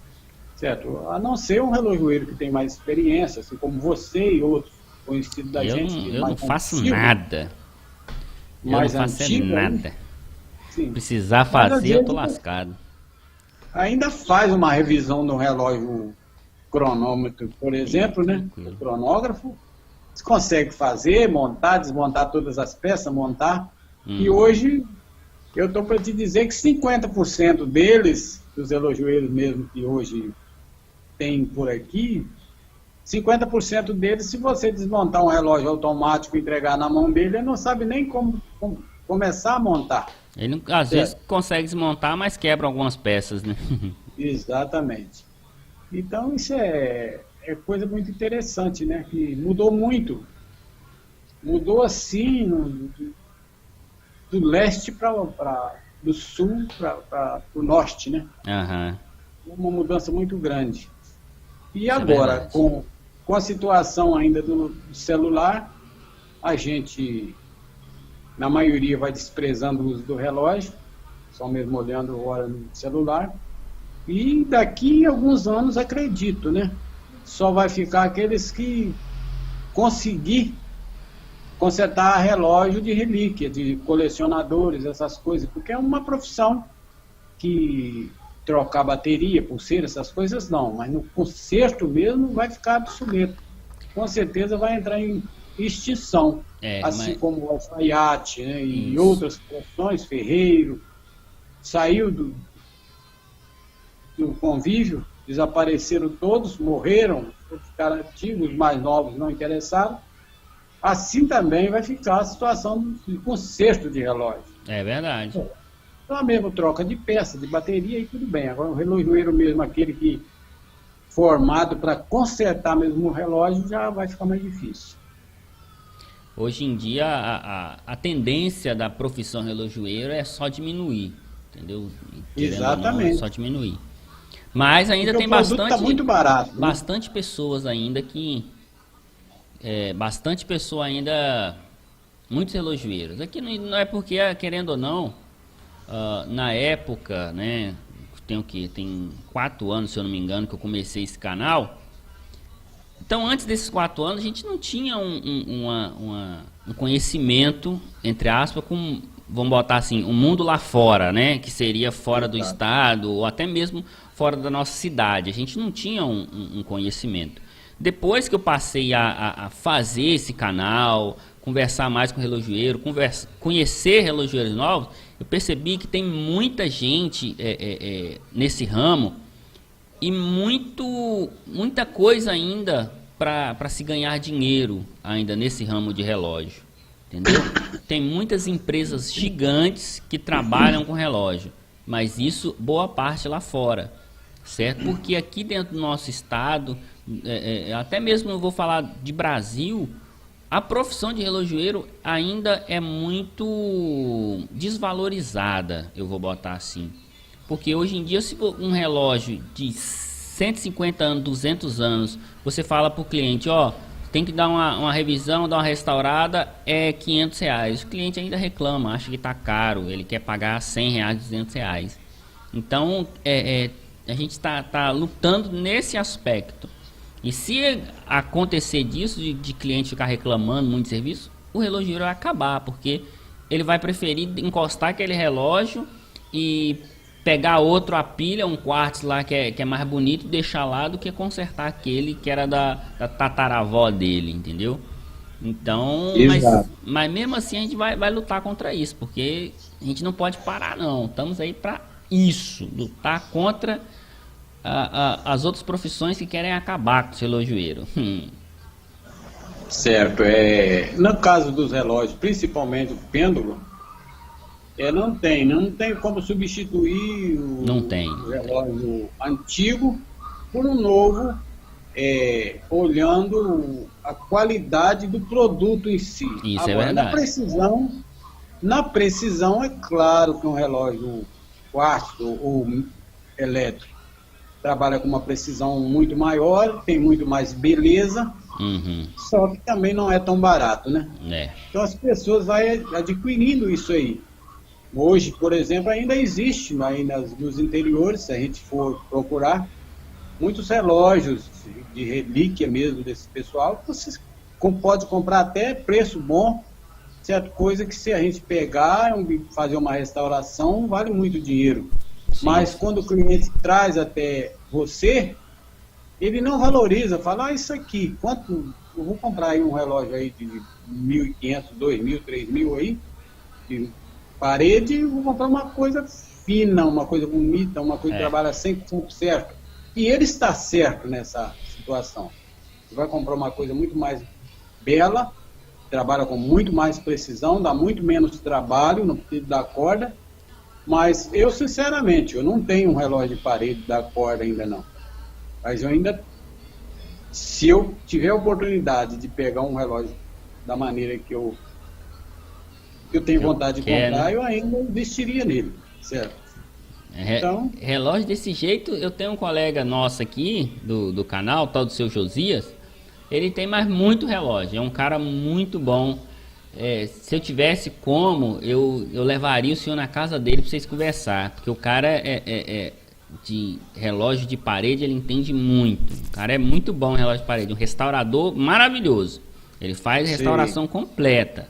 certo? A não ser um relojoeiro que tem mais experiência, assim como você e outros conhecidos da gente. Eu não faço nada. Eu não faço nada. Sim. Precisar fazer, eu tô lascado. Ainda faz uma revisão do relógio cronômetro, por exemplo, né? O cronógrafo. Você consegue fazer, montar, desmontar todas as peças, montar. E hoje, eu estou para te dizer que 50% deles, dos relojoeiros mesmo que hoje tem por aqui, 50% deles, se você desmontar um relógio automático e entregar na mão dele, ele não sabe nem como começar a montar. Ele às vezes consegue desmontar, mas quebra algumas peças, né? Exatamente. Então isso é coisa muito interessante, né? Que mudou muito. Mudou assim do leste do sul para o norte, né? Uma mudança muito grande. E agora, com a situação ainda do celular, a gente, na maioria, vai desprezando o uso do relógio, só mesmo olhando a hora no celular. E daqui a alguns anos, acredito, né? Só vai ficar aqueles que conseguir consertar relógio de relíquia, de colecionadores, essas coisas, porque é uma profissão que trocar bateria, pulseira, essas coisas não, mas no conserto mesmo vai ficar obsoleto. Com certeza vai entrar em extinção, assim como o alfaiate, né, e outras profissões, ferreiro, saiu do convívio, desapareceram todos, morreram, ficaram antigos, os mais novos não interessaram. Assim também vai ficar a situação de conserto de relógio. É verdade. Então a mesma troca de peça, de bateria e tudo bem. Agora o relojoeiro mesmo, aquele que formado para consertar mesmo o relógio, já vai ficar mais difícil. Hoje em dia a tendência da profissão relojoeiro é só diminuir, entendeu? Exatamente. Não, é só diminuir. Mas ainda porque tem o produto bastante, tá muito barato, né? Bastante pessoas ainda que... bastante pessoa ainda... Muitos relojoeiros. Aqui não é porque, querendo ou não, na época, né? Tem 4 anos, se eu não me engano, que eu comecei esse canal. Então, antes desses 4 anos, a gente não tinha um conhecimento, entre aspas, com, vamos botar assim, um mundo lá fora, né? Que seria fora do estado, ou até mesmo fora da nossa cidade. A gente não tinha um conhecimento. Depois que eu passei a fazer esse canal, conversar mais com relojoeiro, conhecer relojoeiros novos, eu percebi que tem muita gente nesse ramo e muita coisa ainda para se ganhar dinheiro ainda nesse ramo de relógio, entendeu? Tem muitas empresas gigantes que trabalham com relógio, mas isso boa parte lá fora, certo? Porque aqui dentro do nosso estado, até mesmo eu vou falar de Brasil, a profissão de relojoeiro ainda é muito desvalorizada, eu vou botar assim. Porque hoje em dia, se um relógio de 150 anos, 200 anos, você fala para o cliente, tem que dar uma revisão, dar uma restaurada, é R$500. O cliente ainda reclama, acha que está caro, ele quer pagar R$100, R$200. Então, a gente está lutando nesse aspecto. E se acontecer disso, de cliente ficar reclamando muito de serviço, o relojoeiro vai acabar, porque ele vai preferir encostar aquele relógio e pegar outro, a pilha, um quartz lá que é mais bonito, deixar lá do que consertar aquele que era da tataravó dele, entendeu? Então, mas mesmo assim a gente vai lutar contra isso, porque a gente não pode parar não, estamos aí para isso, lutar contra as outras profissões que querem acabar com o relojoeiro. Certo. No caso dos relógios, principalmente o pêndulo, não tem como substituir o relógio antigo por um novo, olhando a qualidade do produto em si. Isso. Agora, é verdade. Na precisão, é claro que um relógio quartzo ou elétrico trabalha com uma precisão muito maior, tem muito mais beleza, só que também não é tão barato, né? Então as pessoas vão adquirindo isso aí. Hoje, por exemplo, ainda existe aí nos interiores, se a gente for procurar, muitos relógios de relíquia mesmo desse pessoal, que você pode comprar até preço bom, certa coisa que se a gente pegar e fazer uma restauração, vale muito dinheiro. Sim. Mas quando o cliente traz até você, ele não valoriza, fala, isso aqui, quanto, eu vou comprar aí um relógio aí de 1.500, 2.000, 3.000 aí, de parede, eu vou comprar uma coisa fina, uma coisa bonita, uma coisa que trabalha 100% certo. E ele está certo nessa situação. Você vai comprar uma coisa muito mais bela, trabalha com muito mais precisão, dá muito menos trabalho no pedido da corda, mas eu, sinceramente, eu não tenho um relógio de parede da corda ainda não. Mas eu ainda, se eu tiver a oportunidade de pegar um relógio da maneira que eu tenho vontade de comprar, eu ainda investiria nele, certo? Então, relógio desse jeito, eu tenho um colega nosso aqui, do canal, tal do seu Josias, ele tem mais muito relógio, é um cara muito bom. Se eu tivesse como, eu levaria o senhor na casa dele para vocês conversar, porque o cara de relógio de parede, ele entende muito. O cara é muito bom em relógio de parede, um restaurador maravilhoso. Ele faz restauração completa,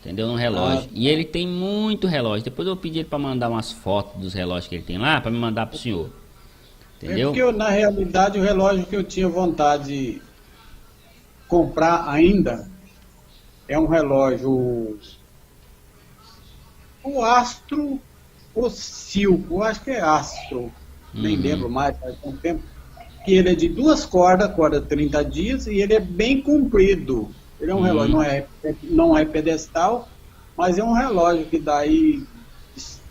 entendeu? No relógio. E ele tem muito relógio. Depois eu pedi ele para mandar umas fotos dos relógios que ele tem lá, para me mandar pro senhor. Entendeu? Porque na realidade o relógio que eu tinha vontade de comprar ainda é um relógio, o Astro ou Silco, eu acho que é Astro, nem lembro mais, faz um tempo, que ele é de 2 cordas, corda 30 dias, e ele é bem comprido. Ele é um relógio, não é pedestal, mas é um relógio que dá aí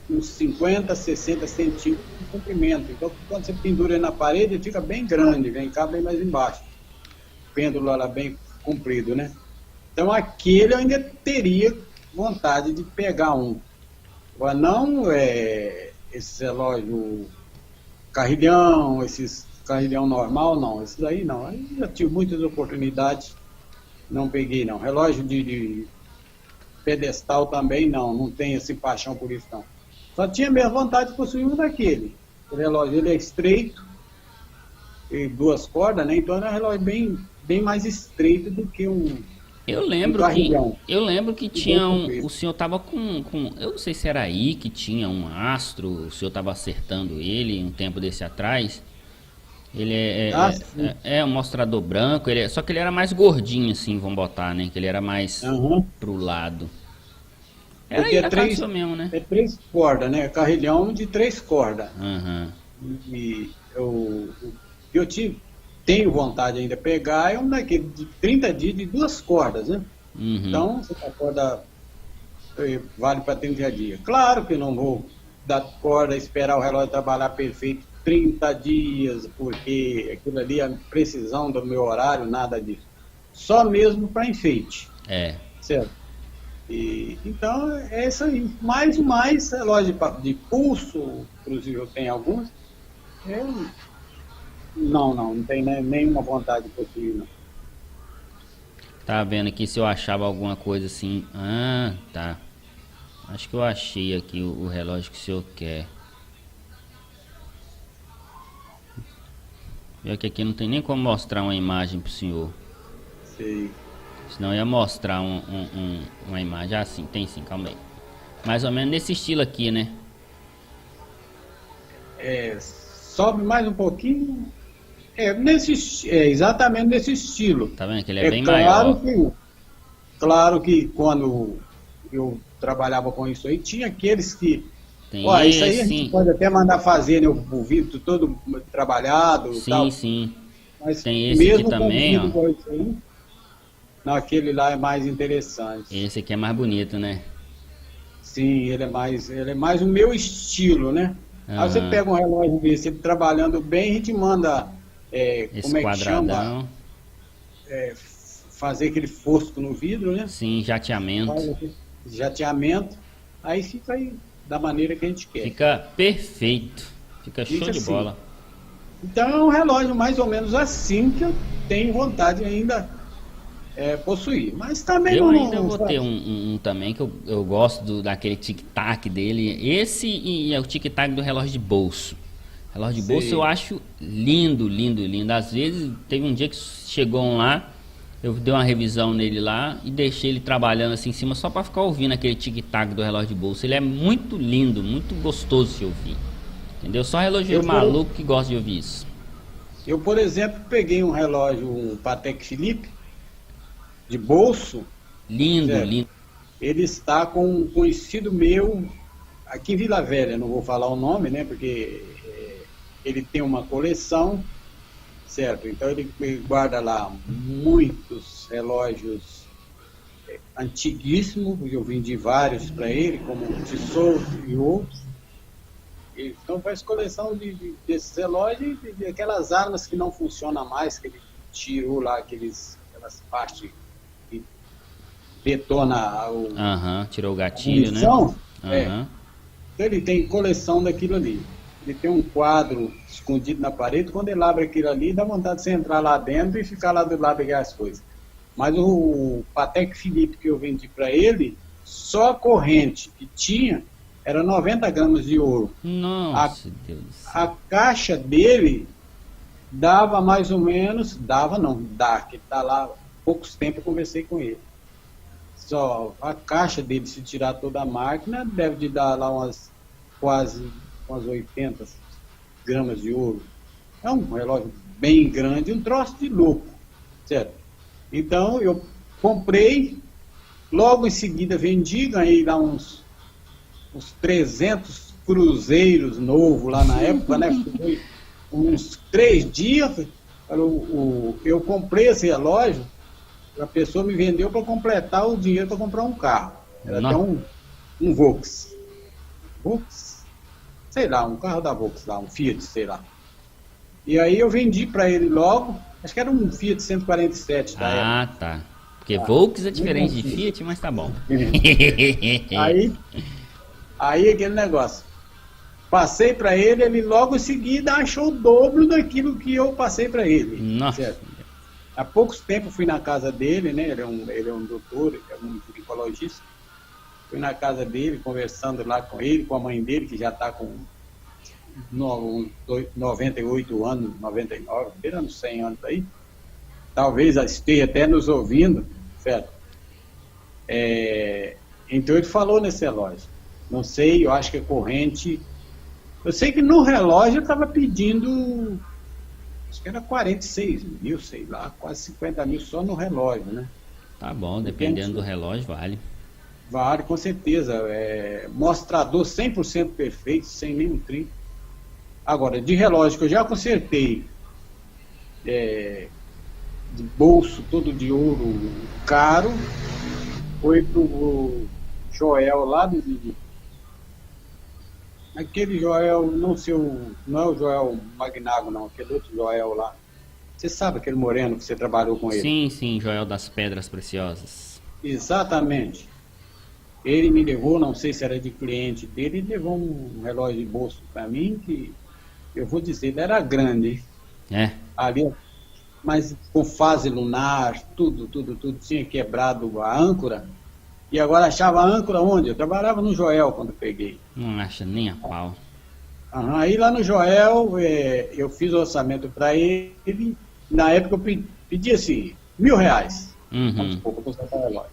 uns 50, 60 centímetros de comprimento. Então, quando você pendura ele na parede, ele fica bem grande, vem cá bem mais embaixo. O pêndulo lá bem comprido, né? Então, aquele eu ainda teria vontade de pegar um. Agora, não esse relógio carrilhão, esses carrilhão normal, não. Esses aí não. Aí já tive muitas oportunidades, não peguei, não. Relógio de pedestal também, não tenho esse paixão por isso, não. Só tinha mesmo vontade de possuir um daquele. O relógio, ele é estreito, e 2 cordas, né? Então, era um relógio bem mais estreito do que um... Eu lembro que tinha o senhor tava com eu não sei se era aí que tinha um Astro, o senhor tava acertando ele um tempo desse atrás. Ele é um mostrador branco, só que ele era mais gordinho assim, vamos botar, né? Que ele era mais pro lado. Era aí, mesmo, né? 3 cordas, né? Carrilhão de 3 cordas. E eu tenho vontade ainda de pegar, é um daquele de 30 dias de 2 cordas, né? Então, a corda vale para 30 dias. Claro que não vou dar corda, esperar o relógio trabalhar perfeito 30 dias, porque aquilo ali é a precisão do meu horário, nada disso. Só mesmo para enfeite. Certo? Então, é isso aí. Mais relógio de pulso, inclusive eu tenho alguns. Não tem nenhuma vontade de possuir, não. Tá vendo aqui se eu achava alguma coisa assim. Tá. Acho que eu achei aqui o relógio que o senhor quer. Viu que aqui não tem nem como mostrar uma imagem pro senhor. Sei. Senão eu ia mostrar uma imagem. Sim, tem sim, calma aí. Mais ou menos nesse estilo aqui, né? Sobe mais um pouquinho. Exatamente nesse estilo. Tá vendo que ele é bem maior. Claro que quando eu trabalhava com isso aí, tinha aqueles que... Tem isso aí a gente pode até mandar fazer, né? O vidro todo trabalhado. Sim, tal. sim. Mas tem esse aqui também, ó. Não, aquele lá é mais interessante. Esse aqui é mais bonito, né? Sim, ele é mais o meu estilo, né? Aí você Aham. pega um relógio desse, ele trabalhando bem, a gente manda, Esse como é que chama? quadradão. Fazer aquele fosco no vidro, né? Sim, Faz jateamento. aquele jateamento, aí fica aí da maneira que a gente quer. Fica perfeito. Fica show Fica de assim. bola. Então é um relógio mais ou menos assim que eu tenho vontade ainda possuir. Mas também Eu não, ainda não vou ter um também que eu gosto daquele tic-tac dele. Esse e é o tic-tac do relógio de bolso. Relógio de bolso eu sei. acho lindo, lindo, lindo. Às vezes teve um dia que chegou um lá, eu dei uma revisão nele lá e deixei ele trabalhando assim em cima só para ficar ouvindo aquele tic-tac do relógio de bolso. Ele é muito lindo, muito gostoso de ouvir. Entendeu? Só relojoeiro Eu, por, maluco que gosta de ouvir isso. eu, por exemplo, peguei um relógio, um Patek Philippe, de bolso, Lindo, certo? lindo. Ele está com um conhecido meu aqui em Vila Velha, não vou falar o nome, né? Porque ele tem uma coleção, certo? Então ele guarda lá muitos relógios antiguíssimos, eu vendi vários para ele, como o Tissot e outros. Então faz coleção desses relógios e de aquelas armas que não funcionam mais, que ele tirou lá aquelas partes que detona Aham, tirou o a gatilho, né? munição. Aham. Então ele tem coleção daquilo ali. Ele tem um quadro escondido na parede, quando ele abre aquilo ali, dá vontade de você entrar lá dentro e ficar lá do lado pegar as coisas. Mas o Patek Philippe que eu vendi para ele, só a corrente que tinha era 90 gramas de ouro. A, Nossa, Deus do a céu. caixa dele dava mais ou menos, dava não, dá, que está lá, há poucos tempos eu conversei com ele. Só a caixa dele, se tirar toda a máquina, deve de dar lá quase umas 80 gramas de ouro. É um relógio bem grande, um troço de louco, certo? Então eu comprei, logo em seguida vendi, ganhei lá uns 300 cruzeiros novos lá na época, né? Foi uns 3 dias, eu comprei esse relógio, a pessoa me vendeu para completar o dinheiro para comprar um carro. Era até Nó. um Volks, sei lá, um carro da Volks lá, um Fiat, sei lá. E aí eu vendi para ele logo, acho que era um Fiat 147 da época. Ah, tá. Porque Volks é Muito diferente de antigo. Fiat, mas tá bom. Aí aquele negócio. Passei para ele, ele logo em seguida achou o dobro daquilo que eu passei para ele. Nossa. Certo? Há poucos tempos fui na casa dele, né? Ele é um doutor, é um ginecologista. Fui na casa dele, conversando lá com ele, com a mãe dele, que já está com 98 anos, 99, beirando 100 anos aí. Talvez esteja até nos ouvindo, certo? Então ele falou nesse relógio. Não sei, eu acho que é corrente. Eu sei que no relógio eu estava pedindo, acho que era 46 mil, sei lá, quase 50 mil só no relógio, né? Tá bom, dependendo do relógio, vale. Vale, com certeza. Mostrador 100% perfeito, sem nenhum trinco. Agora, de relógio que eu já consertei, de bolso todo de ouro caro, foi pro Joel lá aquele Joel, não é o Joel Magnago não, aquele outro Joel lá. Você sabe aquele moreno que você trabalhou com ele? Sim, sim, Joel das Pedras Preciosas. Exatamente. Ele me levou, não sei se era de cliente dele, ele levou um relógio de bolso para mim que, eu vou dizer, ele era grande, hein? É. Ali, mas com fase lunar, tudo, tinha quebrado a âncora. E agora achava a âncora onde? Eu trabalhava no Joel quando peguei. Não acha nem a pau. Aí lá no Joel, eu fiz o orçamento para ele. Na época eu pedi assim, R$ 1.000. Vamos Uhum. supor que eu consertar o relógio.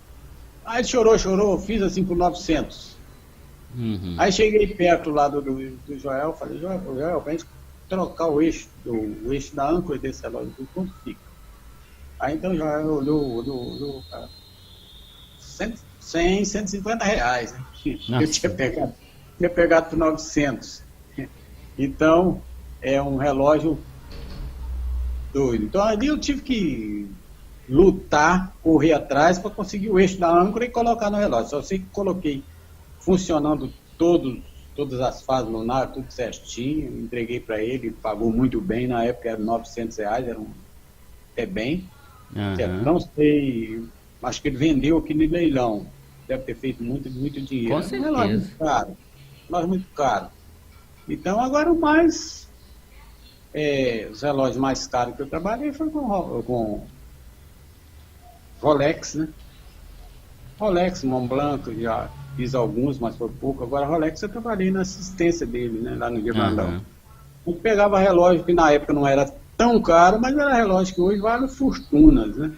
Aí ele chorou, fiz assim por 900. Uhum. Aí cheguei perto lá do Joel, falei, Joel, pra gente trocar o eixo da âncora desse relógio, quanto fica? Aí então o Joel olhou, cara, 150 reais, né? Nossa. Eu tinha pegado por 900. Então, é um relógio doido. Então ali eu tive que lutar, correr atrás para conseguir o eixo da âncora e colocar no relógio. Só sei que coloquei funcionando todas as fases lunar, tudo certinho, entreguei para ele, pagou muito bem, na época era R$900, era até bem. Certo? Não sei, acho que ele vendeu aqui no leilão, deve ter feito muito dinheiro. Com certeza. Um relógio muito caro. Então agora os relógios mais caros que eu trabalhei foi com Rolex, né? Rolex, Montblanc, já fiz alguns, mas foi pouco. Agora Rolex eu trabalhei na assistência dele, né? Lá no Guimarães. Eu pegava relógio que na época não era tão caro, mas era relógio que hoje vale fortunas, né?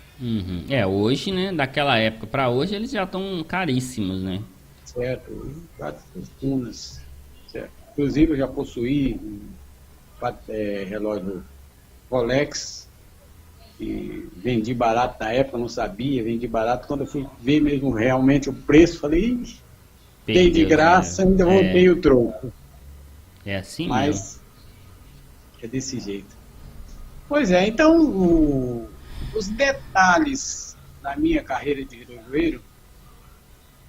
Hoje, né? Daquela época para hoje eles já estão caríssimos, né? Certo, hoje vale fortunas. Certo. Inclusive eu já possuí relógio Rolex e vendi barato na época, não sabia, vendi barato. Quando eu fui ver mesmo realmente o preço, falei, dei de graça, ainda voltei o troco. É assim mas mesmo. É desse jeito. Pois é, então os detalhes da minha carreira de relojoeiro,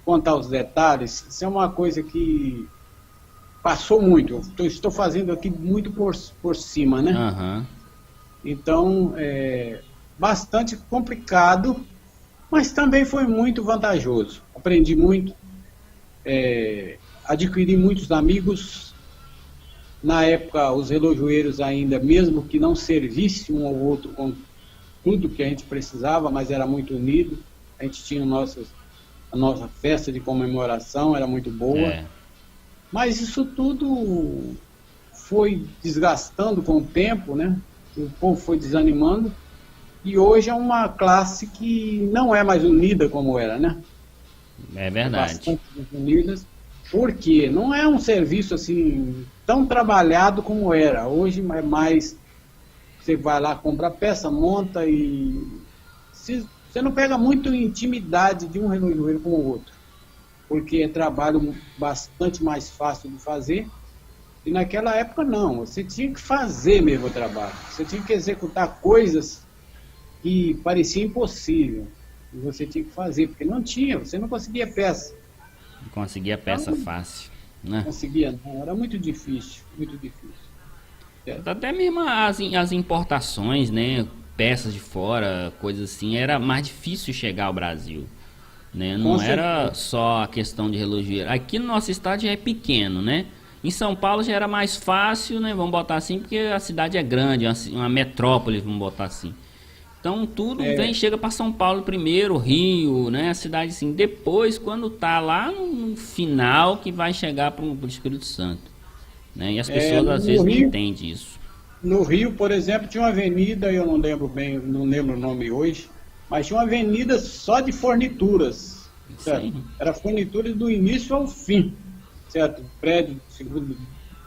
contar os detalhes, isso é uma coisa que passou muito. Estou fazendo aqui muito por cima, né? Então, bastante complicado, mas também foi muito vantajoso. Aprendi muito, adquiri muitos amigos. Na época, os relojoeiros ainda, mesmo que não servisse um ao outro com tudo que a gente precisava, mas era muito unido. A gente tinha a nossa festa de comemoração, era muito boa. Mas isso tudo foi desgastando com o tempo, né? O povo foi desanimando. E hoje é uma classe que não é mais unida como era, né? É verdade. Bastante unidas. Porque não é um serviço assim tão trabalhado como era. Hoje é mais, você vai lá, compra a peça, monta e você não pega muito intimidade de um relojoeiro com o outro. Porque é trabalho bastante mais fácil de fazer. E naquela época não, você tinha que fazer mesmo o trabalho. Você tinha que executar coisas que pareciam impossível. E você tinha que fazer, porque não tinha, você não conseguia peça. Não conseguia peça fácil, né? Não conseguia, não, era muito difícil, muito difícil. Até mesmo as importações, né? Peças de fora, coisas assim, era mais difícil chegar ao Brasil. Né? Não era só a questão de relojoeiro. Aqui no nosso estado já é pequeno, né? Em São Paulo já era mais fácil, né? Vamos botar assim, porque a cidade é grande, uma metrópole, vamos botar assim. Então tudo chega para São Paulo primeiro, Rio, né? A cidade assim. Depois, quando tá lá no final, que vai chegar para o Espírito Santo. Né? E as pessoas às vezes não entendem isso. No Rio, por exemplo, tinha uma avenida, eu não lembro bem, não lembro o nome hoje, mas tinha uma avenida só de fornituras. Certo? Era fornituras do início ao fim. Certo? Prédio,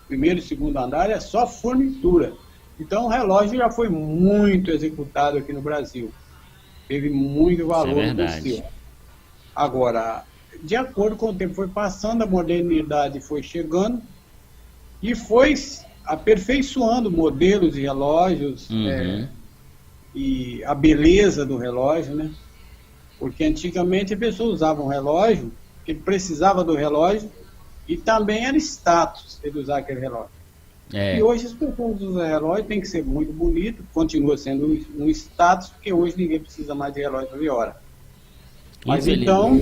primeiro e segundo andar é só fornitura. Então o relógio já foi muito executado aqui no Brasil. Teve muito valor possível. Agora, de acordo com o tempo foi passando, a modernidade foi chegando e foi aperfeiçoando modelos de relógios e a beleza do relógio, né? Porque antigamente a pessoa usava um relógio, que precisava do relógio e também era status ele usar aquele relógio. E hoje as pessoas usam relógio, tem que ser muito bonito, continua sendo um status, porque hoje ninguém precisa mais de relógio para ver hora. Mas então,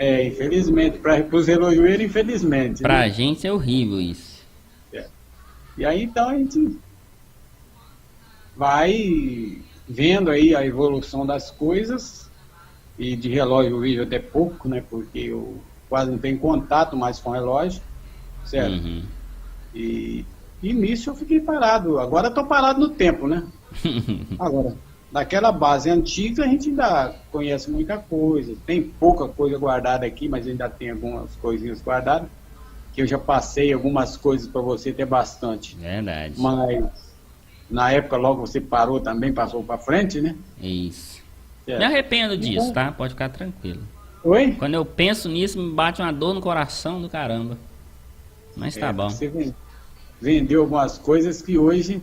infelizmente, para os relojoeiros, infelizmente. Para a gente é horrível isso. E aí então a gente vai vendo aí a evolução das coisas, e de relógio eu vejo até pouco, né, porque eu quase não tenho contato mais com relógio, certo? E nisso eu fiquei parado. Agora estou parado no tempo, né? Agora, daquela base antiga a gente ainda conhece muita coisa. Tem pouca coisa guardada aqui, mas ainda tem algumas coisinhas guardadas. Que eu já passei algumas coisas para você ter bastante. Verdade. Mas na época logo você parou também, passou para frente, né? Isso. Me arrependo disso, tá? Pode ficar tranquilo. Oi? Quando eu penso nisso, me bate uma dor no coração do caramba. Mas tá bom. Você vendeu algumas coisas que hoje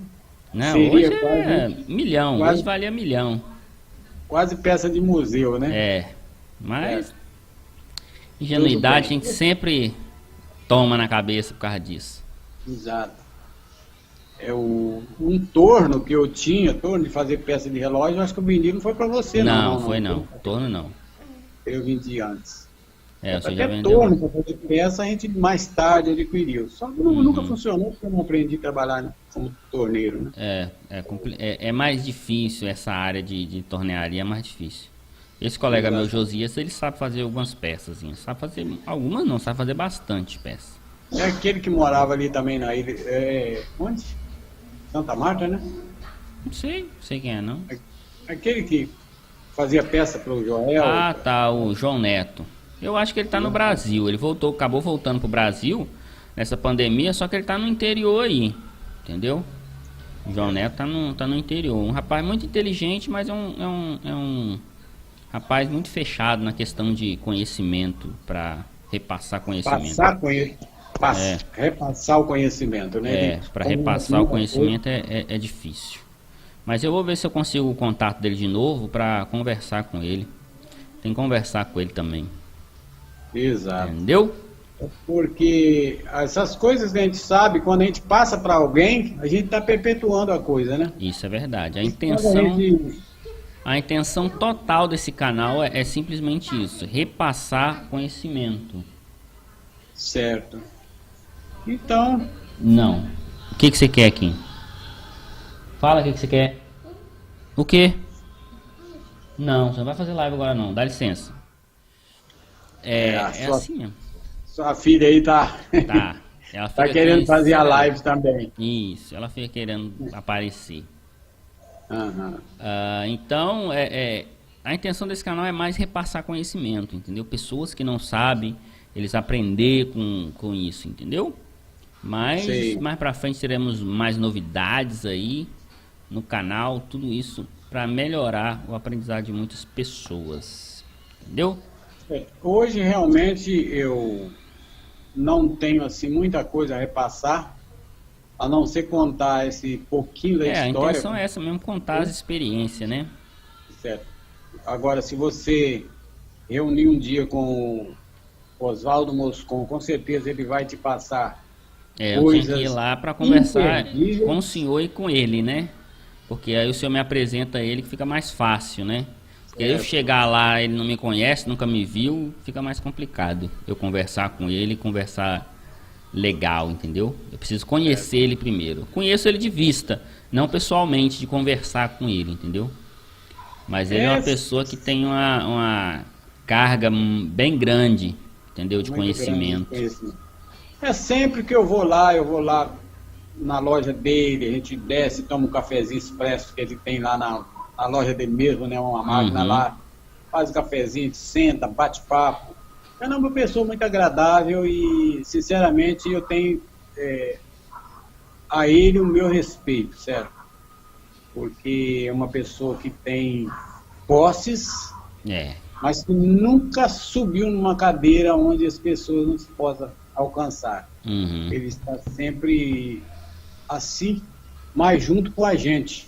não, seria hoje é milhão, hoje valia milhão. quase peça de museu, né? Mas ingenuidade a gente sempre toma na cabeça por causa disso. Exato. Um torno que eu tinha, torno de fazer peça de relógio, eu acho que eu vendi, não foi para você, não. Não. Torno não. Eu vendi antes. Você já até vendeu. Torno para fazer peça, a gente mais tarde adquiriu. Só que nunca funcionou, porque eu não aprendi a trabalhar como torneiro, né? É mais difícil essa área de tornearia, é mais difícil. Esse colega meu, Josias, ele sabe fazer algumas peças. Sabe fazer algumas não, sabe fazer bastante peças. É aquele que morava ali também na ilha. Onde? Santa Marta, né? Não sei quem é, não. Aquele que fazia peça pro Joel. Ah, tá, o João Neto. Eu acho que ele tá no Brasil. Ele acabou voltando pro Brasil nessa pandemia, só que ele tá no interior aí, entendeu? O João Neto tá no interior. Um rapaz muito inteligente, mas é um rapaz muito fechado na questão de conhecimento, para repassar conhecimento. Repassar o conhecimento, né? Para repassar o conhecimento é difícil. Mas eu vou ver se eu consigo o contato dele de novo para conversar com ele. Tem que conversar com ele também. Exato. Entendeu? Porque essas coisas que a gente sabe, quando a gente passa para alguém, a gente está perpetuando a coisa, né? Isso é verdade. A intenção total desse canal é simplesmente isso: repassar conhecimento. Certo. Então... Não. O que você quer aqui? Fala o que você quer. O quê? Não, você não vai fazer live agora não. Dá licença. Assim mesmo. Sua filha aí tá... Ela tá querendo fazer a live também. Isso, ela fica querendo aparecer. Uhum. Então, a intenção desse canal é mais repassar conhecimento, entendeu? Pessoas que não sabem, eles aprender com isso, entendeu? Mas mais pra frente teremos mais novidades aí no canal, tudo isso para melhorar o aprendizado de muitas pessoas, entendeu? Hoje realmente eu não tenho assim muita coisa a repassar, a não ser contar esse pouquinho da história. A intenção é essa mesmo, contar as experiências, né? Certo. Agora, se você reunir um dia com o Oswaldo Moscon, com certeza ele vai te passar eu tenho que ir lá para conversar com o senhor e com ele, né? Porque aí o senhor me apresenta ele, que fica mais fácil, né? Porque eu chegar lá, ele não me conhece, nunca me viu, fica mais complicado eu conversar com ele, conversar legal, entendeu? Eu preciso conhecer ele primeiro. Conheço ele de vista, não pessoalmente, de conversar com ele, entendeu? Mas ele é uma pessoa que tem uma carga bem grande, entendeu? De conhecimento. Sempre que eu vou lá na loja dele, a gente desce, toma um cafezinho expresso que ele tem lá na loja dele mesmo, né? Uma máquina lá, faz um cafezinho, a gente senta, bate papo. É uma pessoa muito agradável e, sinceramente, eu tenho a ele o meu respeito, certo? Porque é uma pessoa que tem posses, mas que nunca subiu numa cadeira onde as pessoas não se possam alcançar. Ele está sempre assim, mais junto com a gente.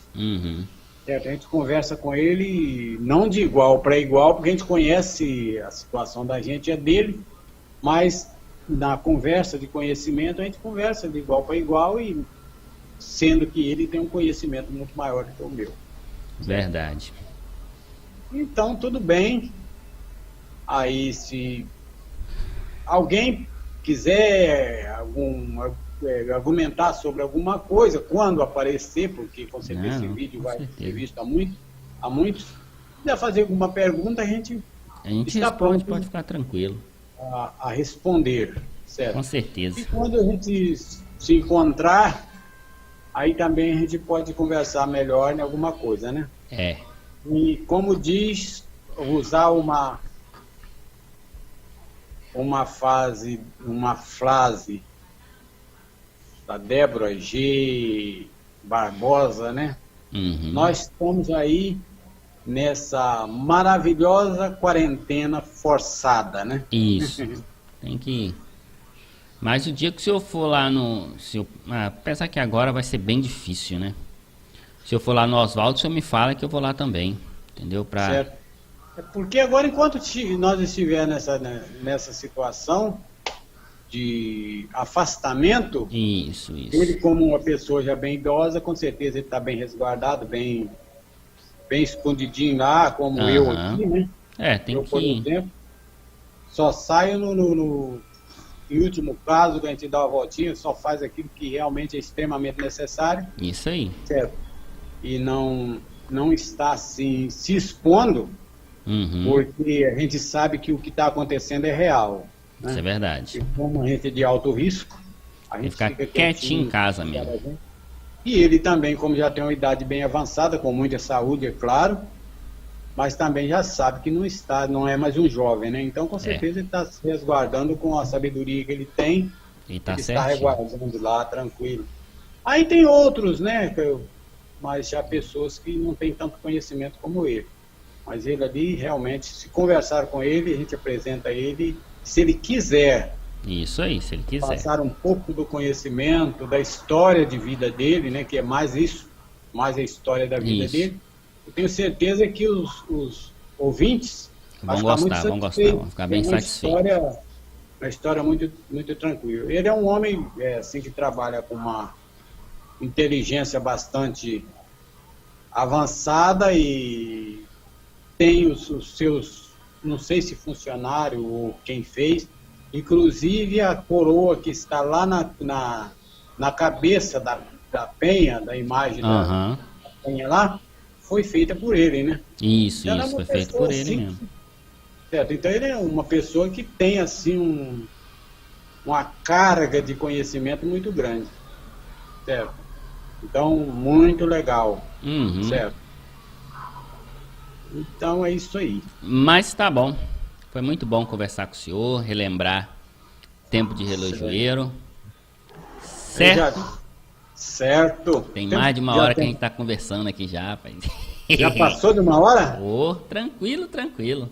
Certo? A gente conversa com ele, não de igual para igual, porque a gente conhece a situação da gente, é dele, mas na conversa de conhecimento, a gente conversa de igual para igual, e sendo que ele tem um conhecimento muito maior do que o meu. Verdade. Então, tudo bem. Aí, se alguém quiser argumentar sobre alguma coisa, quando aparecer, porque com certeza esse vídeo vai ser visto a muitos, se quiser fazer alguma pergunta, a gente está responde, pode ficar tranquilo. A responder, certo? Com certeza. E quando a gente se encontrar, aí também a gente pode conversar melhor em alguma coisa, né? E como diz, usar uma frase da Débora G. Barbosa, né? Nós estamos aí nessa maravilhosa quarentena forçada, né? Isso. Tem que ir. Mas o dia que o senhor for lá apesar que agora vai ser bem difícil, né? Se eu for lá no Oswaldo, o senhor me fala que eu vou lá também. entendeu? Certo. É porque agora, enquanto nós estivermos nessa situação de afastamento, Isso. ele como uma pessoa já bem idosa, com certeza ele está bem resguardado, bem escondidinho lá, como eu aqui, né? Tem Eu, por que... exemplo, só saio em último caso, que a gente dá uma voltinha, só faz aquilo que realmente é extremamente necessário. Isso aí. Certo. E não está assim se expondo, porque a gente sabe que o que está acontecendo é real. Né? Isso é verdade. E como a gente é de alto risco, a gente ficar fica quietinho em casa mesmo. E ele também, como já tem uma idade bem avançada, com muita saúde, é claro, mas também já sabe que não é mais um jovem, né? Então, com certeza, ele está se resguardando com a sabedoria que ele tem. Ele está certinho. resguardando lá, tranquilo. Aí tem outros, né? Mas já pessoas que não têm tanto conhecimento como ele. Mas ele ali, realmente, se conversar com ele, a gente apresenta ele, se ele quiser. Isso aí, se ele quiser. Passar um pouco do conhecimento, da história de vida dele, né? Que é mais isso, mais a história da vida dele. Eu tenho certeza que os ouvintes vão gostar, vão ficar bem satisfeitos. Uma história muito, muito tranquila. Ele é um homem assim, que trabalha com uma inteligência bastante avançada e tem os seus, não sei se funcionário ou quem fez, inclusive a coroa que está lá na cabeça da penha, da imagem da penha lá, foi feita por ele, né? Isso, foi feito por ele mesmo. Certo, então ele é uma pessoa que tem assim uma carga de conhecimento muito grande, certo? Então, muito legal, certo? Então é isso aí. Mas tá bom, foi muito bom conversar com o senhor, relembrar tempo de relojoeiro, certo? Certo. Tem mais de uma hora que a gente tá conversando aqui já, rapaz. Já passou de uma hora? Tranquilo.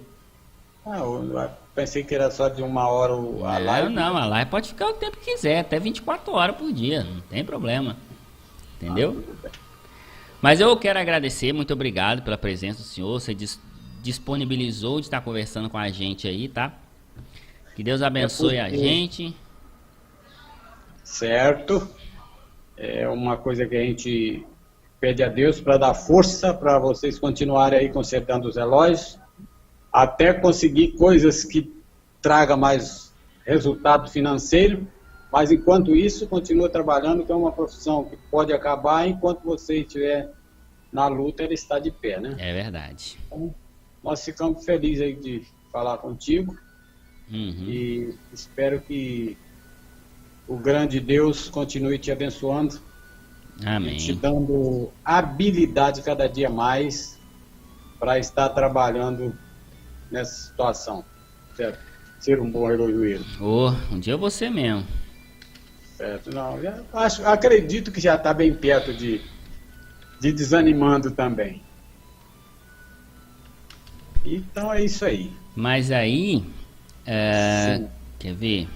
Eu pensei que era só de uma hora a live. Não, a live pode ficar o tempo que quiser, até 24 horas por dia, não tem problema. Entendeu? Mas eu quero agradecer, muito obrigado pela presença do senhor, você disponibilizou de estar conversando com a gente aí, tá? Que Deus abençoe a gente. Certo. É uma coisa que a gente pede a Deus para dar força para vocês continuarem aí consertando os relógios, até conseguir coisas que tragam mais resultado financeiro, mas enquanto isso, continua trabalhando, que é uma profissão que pode acabar, enquanto você estiver na luta, ele está de pé, né? É verdade. Então, nós ficamos felizes aí de falar contigo e espero que o grande Deus continue te abençoando. Amém. Te dando habilidade cada dia mais para estar trabalhando nessa situação, certo? Ser um bom relojoeiro. Um dia você mesmo. Certo, não, acredito que já está bem perto de desanimando também. Então é isso aí. Mas aí, quer ver?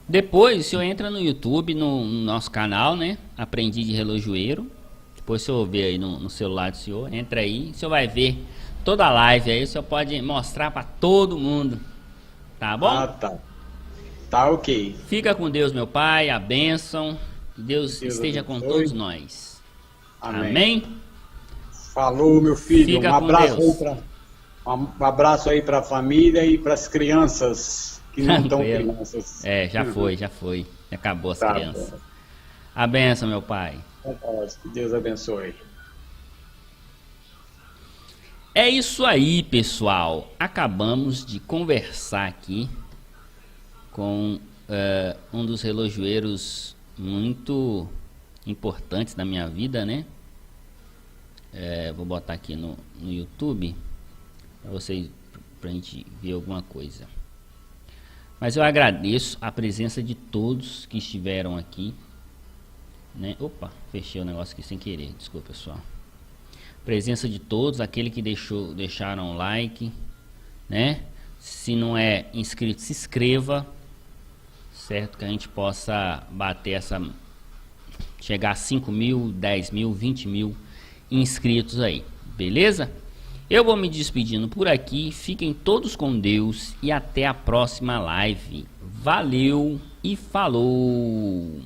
Depois o senhor entra no YouTube, no nosso canal, né? Aprendi de Relojoeiro. Depois o senhor vê aí no celular do senhor, entra aí, o senhor vai ver toda a live aí, o senhor pode mostrar para todo mundo. Tá bom? Ah, tá. Tá ok. Fica com Deus, meu pai, a bênção. Que Deus esteja abençoe. com todos nós. Amém. Amém? Falou, meu filho. Fica Um abraço com Deus. um abraço aí para a família e para as crianças que não estão crianças. Já foi. Acabou as Tá, crianças. A bênção, meu pai. Que Deus abençoe. É isso aí, pessoal. Acabamos de conversar aqui com um dos relojoeiros muito importantes da minha vida, né? Vou botar aqui no YouTube para vocês, pra gente ver alguma coisa. Mas eu agradeço a presença de todos que estiveram aqui, né? Opa, fechei o negócio aqui sem querer, desculpa, pessoal. Presença de todos, aquele que deixaram like, né? Se não é inscrito, se inscreva, certo? Que a gente possa bater chegar a 5 mil, 10 mil, 20 mil inscritos aí, Beleza? Eu vou me despedindo por aqui. Fiquem todos com Deus e até a próxima live. Valeu e falou!